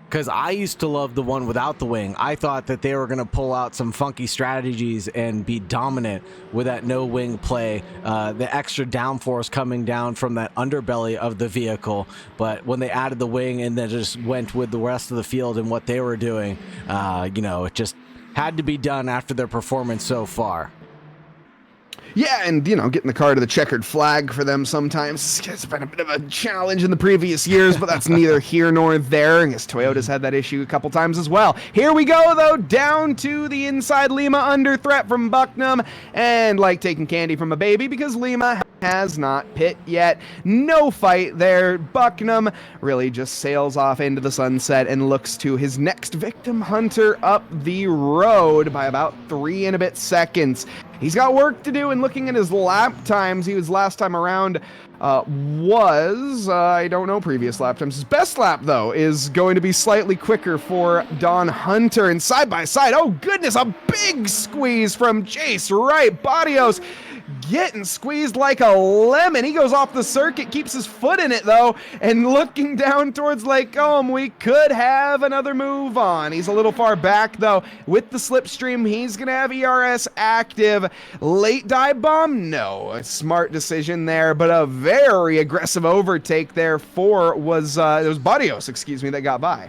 Because I used to love the one without the wing. I thought that they were going to pull out some funky strategies and be dominant with that no wing play, the extra downforce coming down from that underbelly of the vehicle. But when they added the wing and then just went with the rest of the field and what they were doing, it just had to be done after their performance so far. Yeah, and, getting the car to the checkered flag for them sometimes has been a bit of a challenge in the previous years, but that's neither here nor there. I guess Toyota's had that issue a couple times as well. Here we go, though, down to the inside. Lima under threat from Bucknam, and like taking candy from a baby because Lima has not pit yet. No fight there. Bucknam really just sails off into the sunset and looks to his next victim, Hunter, up the road by about 3 and a bit seconds. He's got work to do, and looking at his lap times, he was last time around I don't know previous lap times. His best lap, though, is going to be slightly quicker for Don Hunter. And side by side, oh goodness, a big squeeze from Jace Wright. Barrios getting squeezed like a lemon. He goes off the circuit, keeps his foot in it though, and looking down towards Lake Como, we could have another move on. He's a little far back though. With the slipstream, he's gonna have ERS active. Late dive bomb? No, a smart decision there, but a very aggressive overtake there for it was Barrios, excuse me, that got by.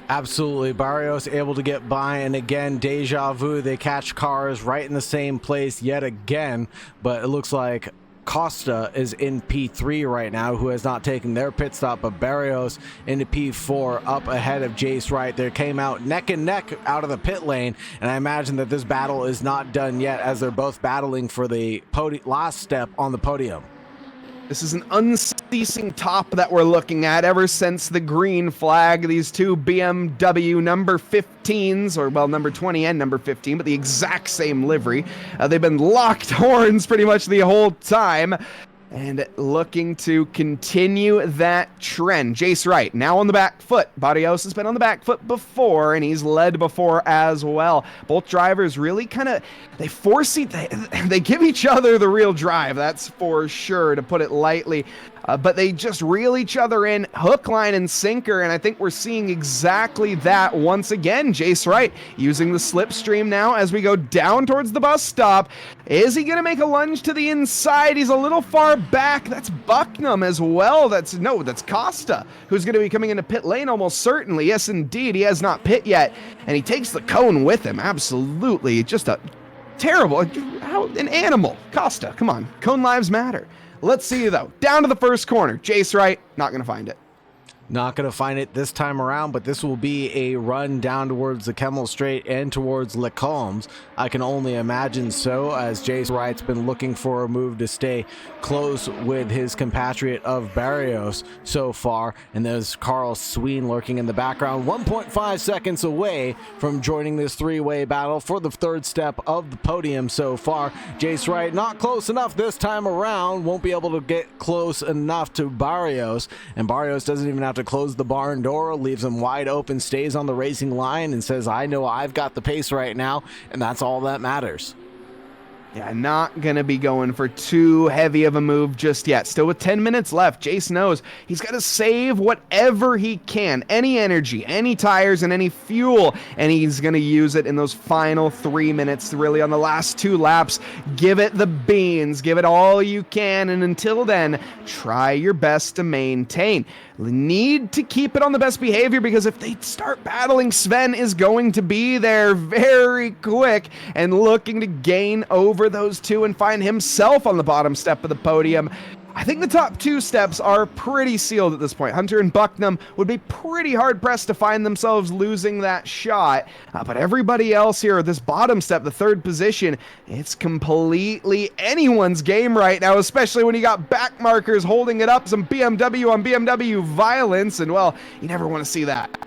Absolutely. Barrios able to get by, and again, deja vu. They catch cars right in the same place yet again, but it looks like Costa is in P3 right now, who has not taken their pit stop, but Barrios into P4 up ahead of Jace Wright. They came out neck and neck out of the pit lane, and I imagine that this battle is not done yet as they're both battling for the last step on the podium. This is an unceasing top that we're looking at ever since the green flag. These two BMW number 15s, or well, number 20 and number 15, but the exact same livery. They've been locked horns pretty much the whole time. And looking to continue that trend. Jace Wright now on the back foot. Barrios has been on the back foot before, and he's led before as well. Both drivers really kind of, they give each other the real drive, that's for sure, to put it lightly. But they just reel each other in, hook, line, and sinker, and I think we're seeing exactly that once again. Jace Wright using the slipstream now as we go down towards the bus stop. Is he going to make a lunge to the inside? He's a little far back. That's Bucknam as well. That's Costa, who's going to be coming into pit lane almost certainly. Yes, indeed. He has not pit yet, and he takes the cone with him. Absolutely. Just a terrible, an animal. Costa, come on. Cone lives matter. Let's see, though. Down to the first corner. Jace Wright, not going to find it. Not going to find it this time around, but this will be a run down towards the Kemmel Straight and towards Les Combes. I can only imagine so, as Jace Wright's been looking for a move to stay close with his compatriot of Barrios so far. And there's Carl Sween lurking in the background, 1.5 seconds away from joining this three-way battle for the third step of the podium so far. Jace Wright not close enough this time around, won't be able to get close enough to Barrios, and Barrios doesn't even have to close the barn door, leaves him wide open, stays on the racing line, and says, I know I've got the pace right now, and that's all that matters. Yeah, not going to be going for too heavy of a move just yet. Still with 10 minutes left, Jace knows he's got to save whatever he can. Any energy, any tires, and any fuel. And he's going to use it in those final 3 minutes, really on the last 2 laps. Give it the beans. Give it all you can. And until then, try your best to maintain. Need to keep it on the best behavior, because if they start battling, Sven is going to be there very quick and looking to gain over those two and find himself on the bottom step of the podium. I think the top 2 steps are pretty sealed at this point. Hunter and Bucknam would be pretty hard-pressed to find themselves losing that shot. But everybody else here at this bottom step, the 3rd position, it's completely anyone's game right now, especially when you got back markers holding it up, some BMW on BMW violence, and well, you never want to see that.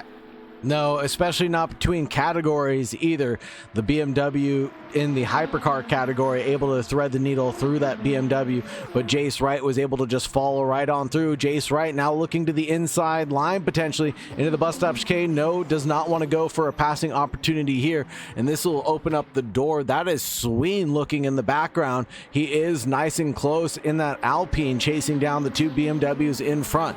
No, especially not between categories either. The BMW in the hypercar category able to thread the needle through that BMW, but Jace Wright was able to just follow right on through. Jace Wright now looking to the inside line, potentially into the bus stop chicane. No, does not want to go for a passing opportunity here, and this will open up the door. That is Sween looking in the background. He is nice and close in that Alpine, chasing down the 2 BMWs in front.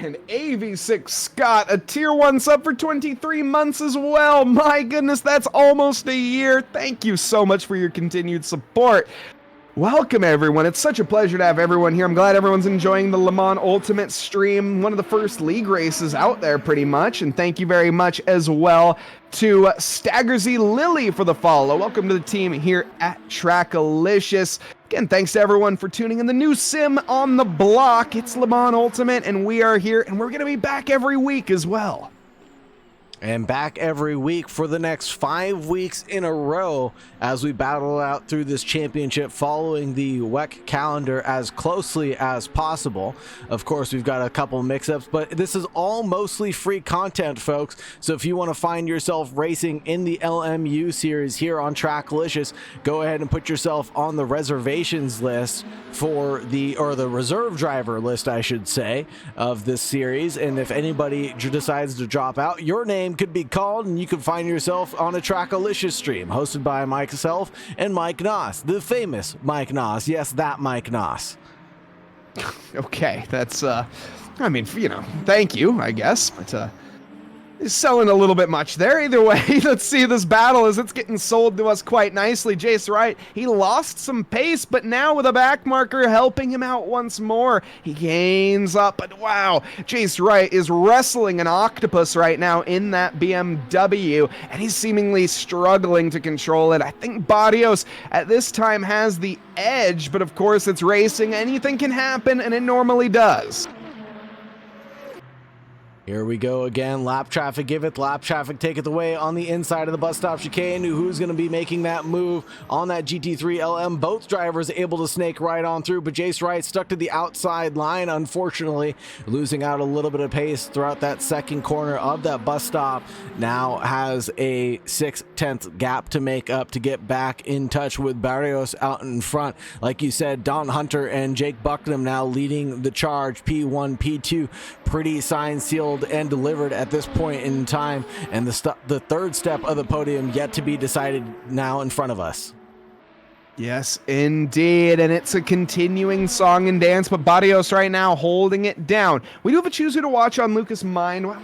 And AV6 Scott, a tier 1 sub for 23 months as well. My goodness, that's almost a year. Thank you so much for your continued support. Welcome, everyone. It's such a pleasure to have everyone here. I'm glad everyone's enjoying the Le Mans Ultimate stream, one of the first league races out there pretty much. And thank you very much as well to Staggersy Lily for the follow. Welcome to the team here at TRACKILICIOUS. Again, thanks to everyone for tuning in. The new sim on the block. It's Le Mans Ultimate, and we are here, and we're going to be back every week as well. And back every week for the next 5 weeks in a row as we battle out through this championship, following the WEC calendar as closely as possible. Of course, we've got a couple mix-ups, but this is all mostly free content, folks. So if you want to find yourself racing in the LMU series here on TRACKILICIOUS, go ahead and put yourself on the reservations list for the reserve driver list, I should say, of this series. And if anybody decides to drop out, your name name could be called, and you could find yourself on a Trackalicious stream hosted by myself and Mike Nause, the famous Mike Nause. Yes, that Mike Nause. Okay, that's, I mean, you know, thank you, I guess, but, he's selling a little bit much there. Either way, let's see this battle as it's getting sold to us quite nicely. Jace Wright, he lost some pace, but now with a back marker helping him out once more, he gains up. But wow, Jace Wright is wrestling an octopus right now in that BMW, and he's seemingly struggling to control it. I think Barrios at this time has the edge, but of course it's racing. Anything can happen, and it normally does. Here we go again. Lap traffic giveth, lap traffic taketh away on the inside of the bus stop chicane. Who's going to be making that move on that GT3 LM? Both drivers able to snake right on through, but Jace Wright stuck to the outside line, unfortunately, losing out a little bit of pace throughout that second corner of that bus stop. Now has a 6/10 gap to make up to get back in touch with Barrios out in front. Like you said, Don Hunter and Jake Bucknam now leading the charge. P1, P2, pretty signed, sealed, and delivered at this point in time, and the third step of the podium yet to be decided now in front of us. Yes, indeed, and it's a continuing song and dance, but Barrios right now holding it down. We do have a choose who to watch on Lucas Mind. Why don't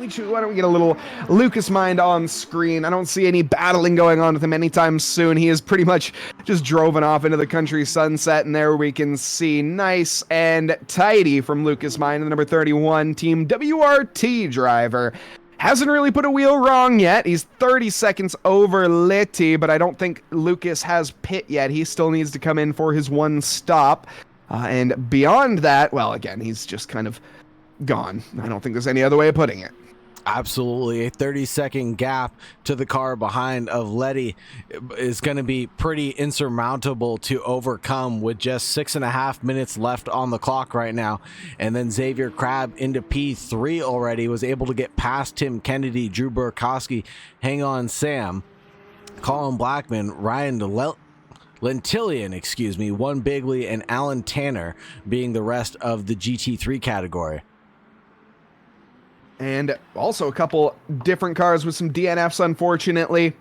we get a little Lucas Mind on screen? I don't see any battling going on with him anytime soon. He is pretty much just driven off into the country sunset, and there we can see nice and tidy from Lucas Mind, the number 31 Team WRT driver. Hasn't really put a wheel wrong yet. He's 30 seconds over Letty, but I don't think Lucas has pit yet. He still needs to come in for his one stop. And beyond that, well, again, he's just kind of gone. I don't think there's any other way of putting it. Absolutely. A 30-second gap to the car behind of Letty is going to be pretty insurmountable to overcome with just 6.5 minutes left on the clock right now. And then Xavier Crabb into P3 already, was able to get past Tim Kennedy, Drew Burkowski, Hang On Sam, Colin Blackman, Ryan Lentillion, One Bigley, and Alan Tanner being the rest of the GT3 category. And also a couple different cars with some DNFs, unfortunately,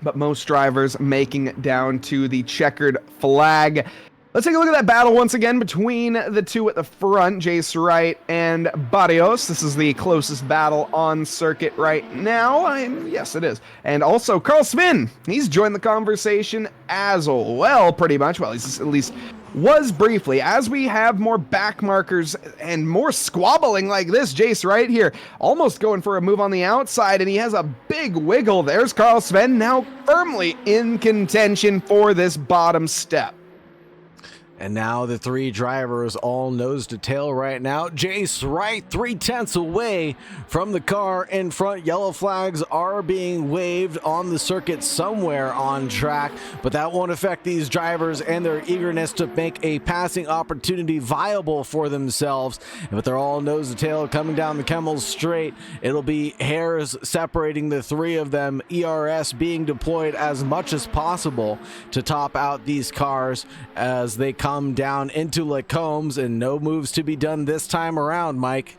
but most drivers making it down to the checkered flag. Let's take a look at that battle once again between the two at the front, Jace Wright and Barrios. This is the closest battle on circuit right now. Yes, it is. And also Carl Svin, he's joined the conversation as well, pretty much. Well, he's at least was briefly. As we have more back markers and more squabbling like this, Jace Wright here almost going for a move on the outside, and he has a big wiggle. There's Carl Sven now firmly in contention for this bottom step. And now the three drivers all nose to tail right now. Jace Wright 3/10 away from the car in front. Yellow flags are being waved on the circuit somewhere on track, but that won't affect these drivers and their eagerness to make a passing opportunity viable for themselves. But they're all nose to tail coming down the Kemmels straight. It'll be hairs separating the three of them. ERS being deployed as much as possible to top out these cars as they come down into Lacombe's, and no moves to be done this time around, Mike.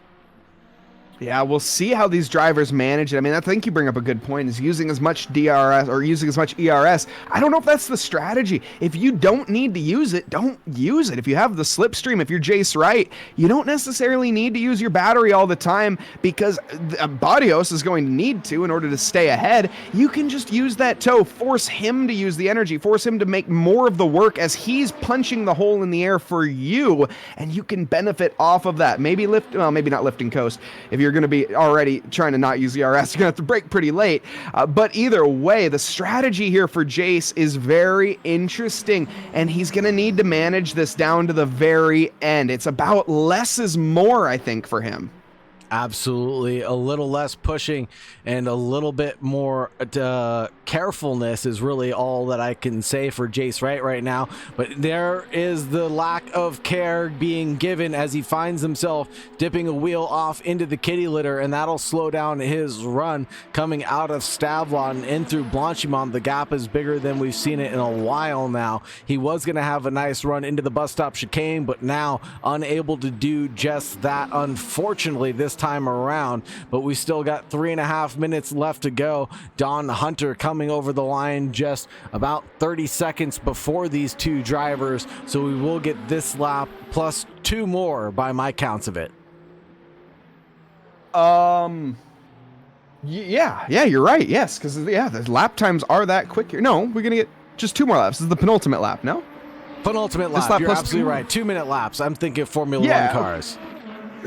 Yeah, we'll see how these drivers manage it. I mean, I think you bring up a good point, is using as much DRS or using as much ERS. I don't know if that's the strategy. If you don't need to use it, don't use it. If you have the slipstream, if you're Jace Wright, you don't necessarily need to use your battery all the time, because Barrios is going to need to in order to stay ahead. You can just use that toe, force him to use the energy, force him to make more of the work as he's punching the hole in the air for you, and you can benefit off of that. Maybe maybe not lift and coast. If you're going to be already trying to not use ERS, you're going to have to brake pretty late. But either way, the strategy here for Jace is very interesting, and he's going to need to manage this down to the very end. It's about less is more, I think, for him. Absolutely. A little less pushing and a little bit more carefulness is really all that I can say for Jace Wright right now. But there is the lack of care being given as he finds himself dipping a wheel off into the kitty litter, and that'll slow down his run coming out of Stavlon and in through Blanchimont. The gap is bigger than we've seen it in a while now. He was going to have a nice run into the bus stop chicane, but now unable to do just that. Unfortunately, this first time around, but we still got 3.5 minutes left to go. Don Hunter coming over the line just about 30 seconds before these two drivers, so we will get this lap plus 2 more by my counts of it. Yeah, you're right. Yes, because the lap times are that quick here. No, we're gonna get just 2 more laps. This is the penultimate lap. No, penultimate lap. You're absolutely right. 2-minute laps. I'm thinking Formula One cars.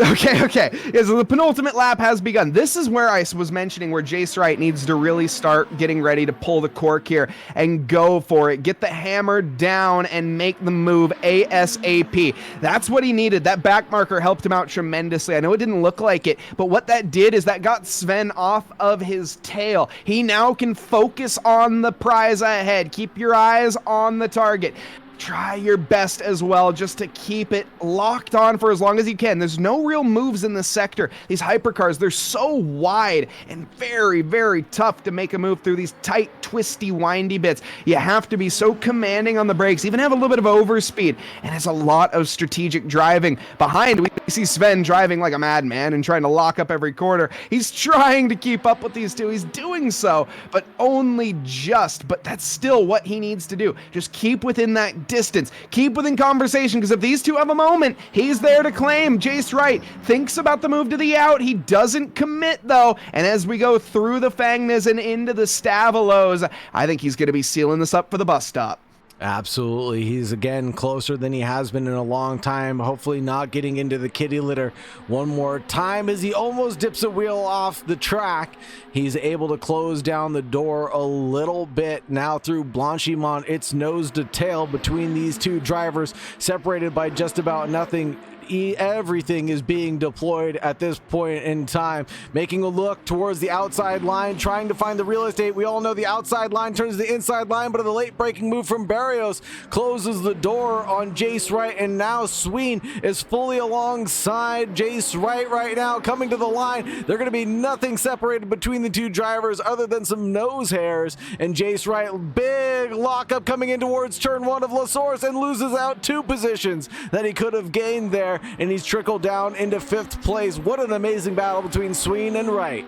Okay. Yeah, so the penultimate lap has begun. This is where I was mentioning where Jace Wright needs to really start getting ready to pull the cork here and go for it. Get the hammer down and make the move ASAP. That's what he needed. That back marker helped him out tremendously. I know it didn't look like it, but what that did is that got Sven off of his tail. He now can focus on the prize ahead. Keep your eyes on the target. Try your best as well just to keep it locked on for as long as you can. There's no real moves in this sector. These hypercars, they're so wide and very, very tough to make a move through these tight, twisty, windy bits. You have to be so commanding on the brakes, even have a little bit of overspeed, and it's a lot of strategic driving. Behind, we see Sven driving like a madman and trying to lock up every corner. He's trying to keep up with these two. He's doing so, but only just. But that's still what he needs to do. Just keep within that distance. Keep within conversation, because if these two have a moment, he's there to claim. Jace Wright thinks about the move to the out. He doesn't commit, though. And as we go through the Fangnas and into the Stavolos, I think he's going to be sealing this up for the bus stop. Absolutely. He's again closer than he has been in a long time. Hopefully not getting into the kitty litter one more time as he almost dips a wheel off the track. He's able to close down the door a little bit now through Blanchimont. It's nose to tail between these two drivers, separated by just about nothing. Everything is being deployed at this point in time, making a look towards the outside line, trying to find the real estate. We all know the outside line turns to the inside line, but the late breaking move from Barrios closes the door on Jace Wright, and now Sween is fully alongside Jace Wright right now, coming to the line. They're going to be nothing separated between the two drivers other than some nose hairs, and Jace Wright, big lockup coming in towards turn 1 of La Source, and loses out 2 positions that he could have gained there, and he's trickled down into 5th place. What an amazing battle between Sween and Wright.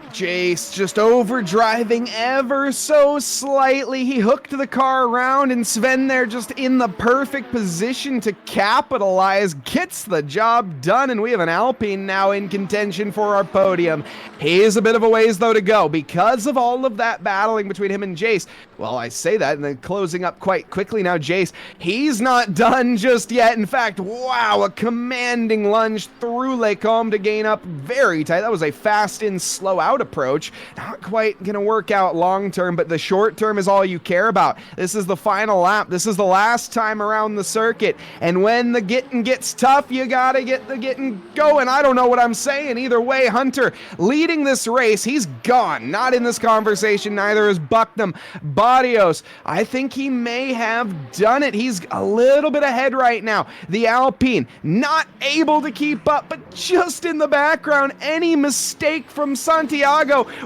Jace just overdriving ever so slightly. He hooked the car around, and Sven there just in the perfect position to capitalize, gets the job done, and we have an Alpine now in contention for our podium. He is a bit of a ways though to go because of all of that battling between him and Jace. Well, I say that and then closing up quite quickly now. Jace, he's not done just yet. In fact, wow, a commanding lunge through Lecombe to gain up very tight. That was a fast in, slow out approach. Not quite gonna work out long term, but the short term is all you care about. This is the final lap. This is the last time around the circuit, and when the getting gets tough, you gotta get the getting going. I don't know what I'm saying. Either way, Hunter leading this race. He's gone, not in this conversation. Neither is Bucknam. Barrios, I think he may have done it. He's a little bit ahead right now. The Alpine not able to keep up, but just in the background. Any mistake from Santiago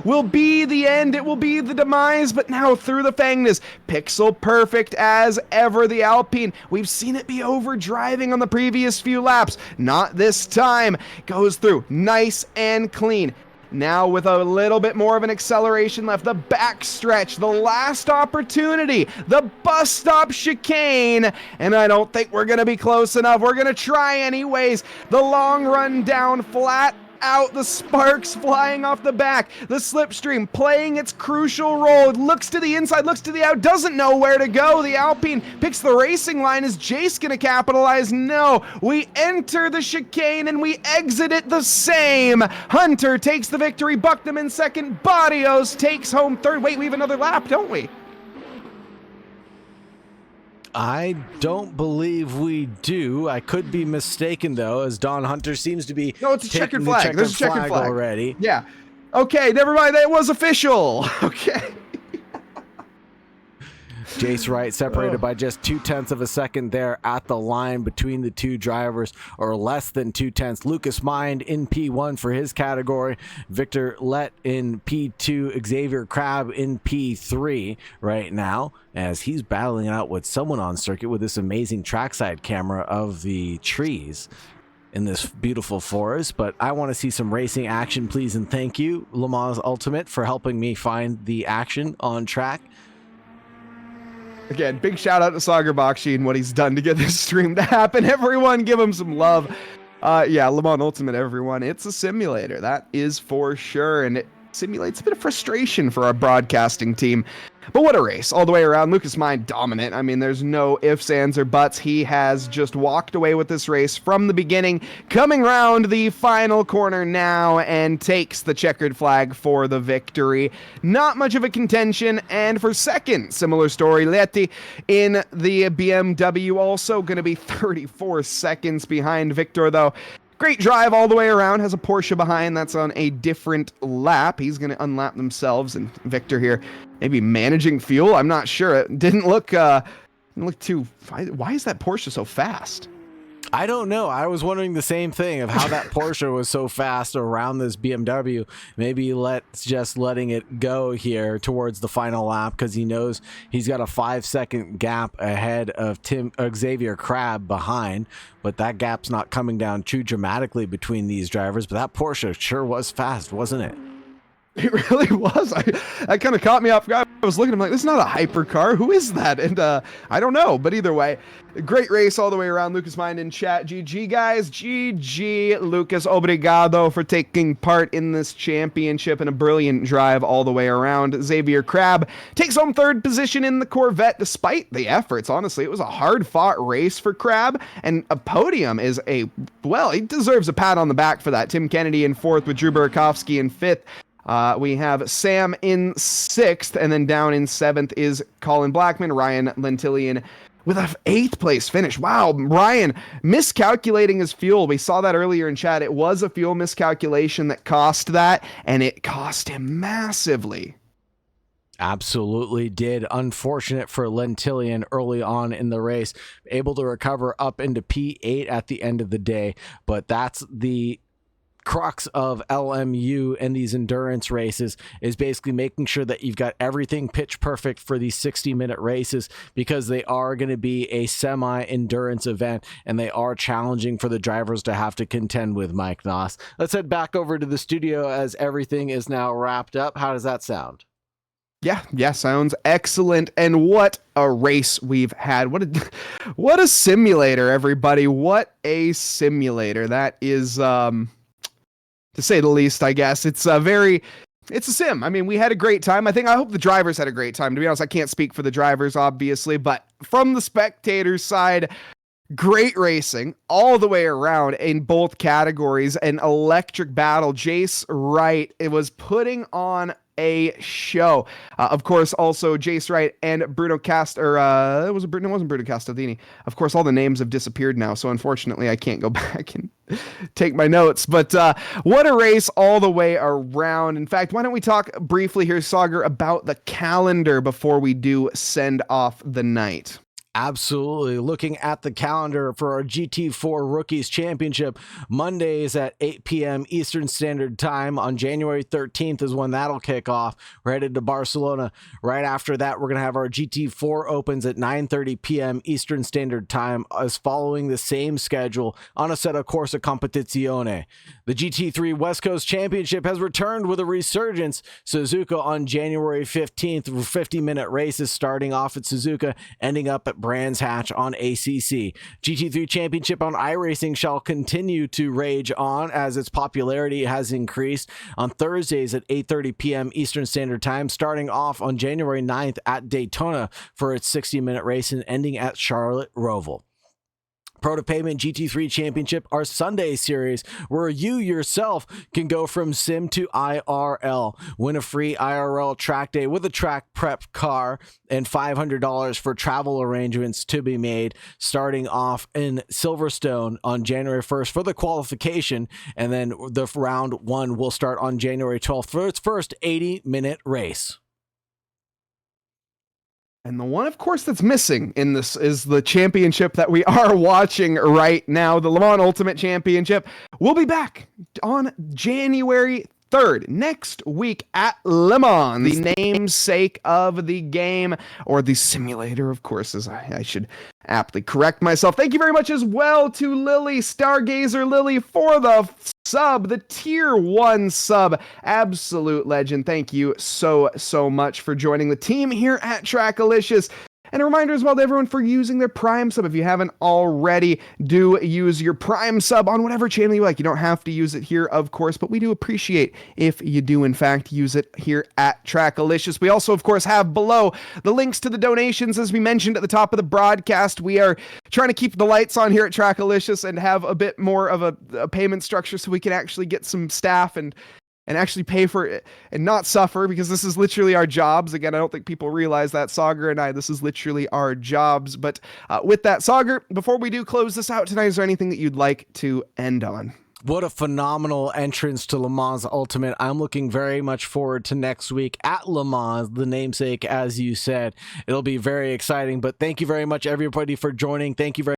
will be the end. It will be the demise. But now through the Fangnas, pixel perfect as ever. The Alpine, we've seen it be overdriving on the previous few laps. Not this time. Goes through nice and clean. Now with a little bit more of an acceleration left, the back stretch, the last opportunity, the bus stop chicane, and I don't think we're going to be close enough. We're going to try anyways. The long run down flat out, the sparks flying off the back, the slipstream playing its crucial role. It looks to the inside, looks to the out, doesn't know where to go. The Alpine picks the racing line. Is Jace gonna capitalize? No. We enter the chicane and we exit it the same. Hunter takes the victory, Bucknam in second, Barrios takes home third. Wait, we have another lap, don't we? I don't believe we do. I could be mistaken, though, as Don Hunter seems to be. No, it's a checkered flag. There's a checkered flag already. Yeah. Okay, never mind. That was official. Okay. Jace Wright separated by just 0.2 of a second there at the line between the two drivers, or less than 0.2. Lucas Mind in P1 for his category, Victor Lett in P2, Xavier Crab in P3 right now, as he's battling out with someone on circuit with this amazing trackside camera of the trees. in this beautiful forest, but I want to see some racing action, please, and thank you, Le Mans Ultimate, for helping me find the action on track. Again, big shout out to Saagar Bakshi and what he's done to get this stream to happen. Everyone give him some love. Yeah, Le Mans Ultimate, everyone. It's a simulator, that is for sure, and it simulates a bit of frustration for our broadcasting team. But what a race all the way around. Lucas Mine dominant. I mean, there's no ifs, ands, or buts. He has just walked away with this race from the beginning, coming round the final corner now and takes the checkered flag for the victory. Not much of a contention. And for second, similar story, Leti in the BMW, also going to be 34 seconds behind Victor, though. Great drive all the way around, has a Porsche behind, that's on a different lap. He's going to unlap themselves, and Victor here maybe managing fuel, I'm not sure. It didn't look too... Why is that Porsche so fast? I don't know. I was wondering the same thing of how that Porsche was so fast around this BMW. Maybe letting it go here towards the final lap because he knows he's got a 5-second gap ahead of Xavier Crabbe behind, but that gap's not coming down too dramatically between these drivers. But that Porsche sure was fast, wasn't it? It really was. That kind of caught me off guard. I was looking, I'm like, this is not a hypercar. Who is that? And I don't know. But either way, great race all the way around. Lucas Mind in chat. GG, guys. GG, Lucas. Obrigado for taking part in this championship and a brilliant drive all the way around. Xavier Crabbe takes home third position in the Corvette despite the efforts. Honestly, it was a hard-fought race for Crabbe. And a podium is well, he deserves a pat on the back for that. Tim Kennedy in fourth with Drew Burakovsky in fifth. We have Sam in sixth, and then down in seventh is Colin Blackman, Ryan Lentillian with an 8th place finish. Wow, Ryan miscalculating his fuel. We saw that earlier in chat. It was a fuel miscalculation that cost that, and it cost him massively. Absolutely did. Unfortunate for Lentillian early on in the race, able to recover up into P8 at the end of the day, but that's the crux of LMU and these endurance races, is basically making sure that you've got everything pitch perfect for these 60-minute races, because they are going to be a semi-endurance event and they are challenging for the drivers to have to contend with. Mike Nause, let's head back over to the studio as everything is now wrapped up. How does that sound? Yeah, sounds excellent. And what a race we've had. What a simulator, everybody. What a simulator. That is to say the least, I guess. It's a sim. I mean, we had a great time. I hope the drivers had a great time. To be honest, I can't speak for the drivers, obviously, but from the spectators' side, great racing all the way around in both categories. An electric battle. Jace Wright, it was putting on a show. Of course, also Jace Wright and Bruno it wasn't Bruno Castellini. Of course, all the names have disappeared now, so unfortunately I can't go back and take my notes. But what a race all the way around. In fact, why don't we talk briefly here, Saagar, about the calendar before we do send off the night? Absolutely. Looking at the calendar for our GT4 Rookies Championship, Mondays at 8 p.m. Eastern Standard Time on January 13th is when that'll kick off. We're headed to Barcelona. Right after that, we're going to have our GT4 Opens at 9:30 p.m. Eastern Standard Time, as following the same schedule on Assetto Corsa Competizione. The GT3 West Coast Championship has returned with a resurgence. Suzuka on January 15th, 50-minute races starting off at Suzuka, ending up at Brands Hatch on ACC. GT3 Championship on iRacing shall continue to rage on as its popularity has increased on Thursdays at 8:30 p.m. Eastern Standard Time, starting off on January 9th at Daytona for its 60-minute race and ending at Charlotte Roval. Pro to Pavement GT3 Championship, our Sunday series, where you yourself can go from sim to IRL. Win a free IRL track day with a track prep car and $500 for travel arrangements to be made, starting off in Silverstone on January 1st for the qualification, and then the round one will start on January 12th for its first 80-minute race. And the one, of course, that's missing in this is the championship that we are watching right now, the Le Mans Ultimate Championship. We'll be back on January 3rd, next week at Le Mans, the namesake of the game, or the simulator, of course, as I should aptly correct myself. Thank you very much as well to Lily, Stargazer Lily, for the sub, the tier 1 sub. Absolute legend. Thank you so much for joining the team here at Trackalicious. And a reminder as well to everyone for using their Prime sub. If you haven't already, do use your Prime sub on whatever channel you like. You don't have to use it here, of course, but we do appreciate if you do, in fact, use it here at Trackalicious. We also, of course, have below the links to the donations. As we mentioned at the top of the broadcast, we are trying to keep the lights on here at Trackalicious and have a bit more of a payment structure so we can actually get some staff and actually pay for it and not suffer, because this is literally our jobs. Again, I don't think people realize that, Saagar and I, this is literally our jobs. But with that, Saagar, before we do close this out tonight, is there anything that you'd like to end on? What a phenomenal entrance to Le Mans Ultimate. I'm looking very much forward to next week at Le Mans, the namesake, as you said. It'll be very exciting. But thank you very much, everybody, for joining. Thank you very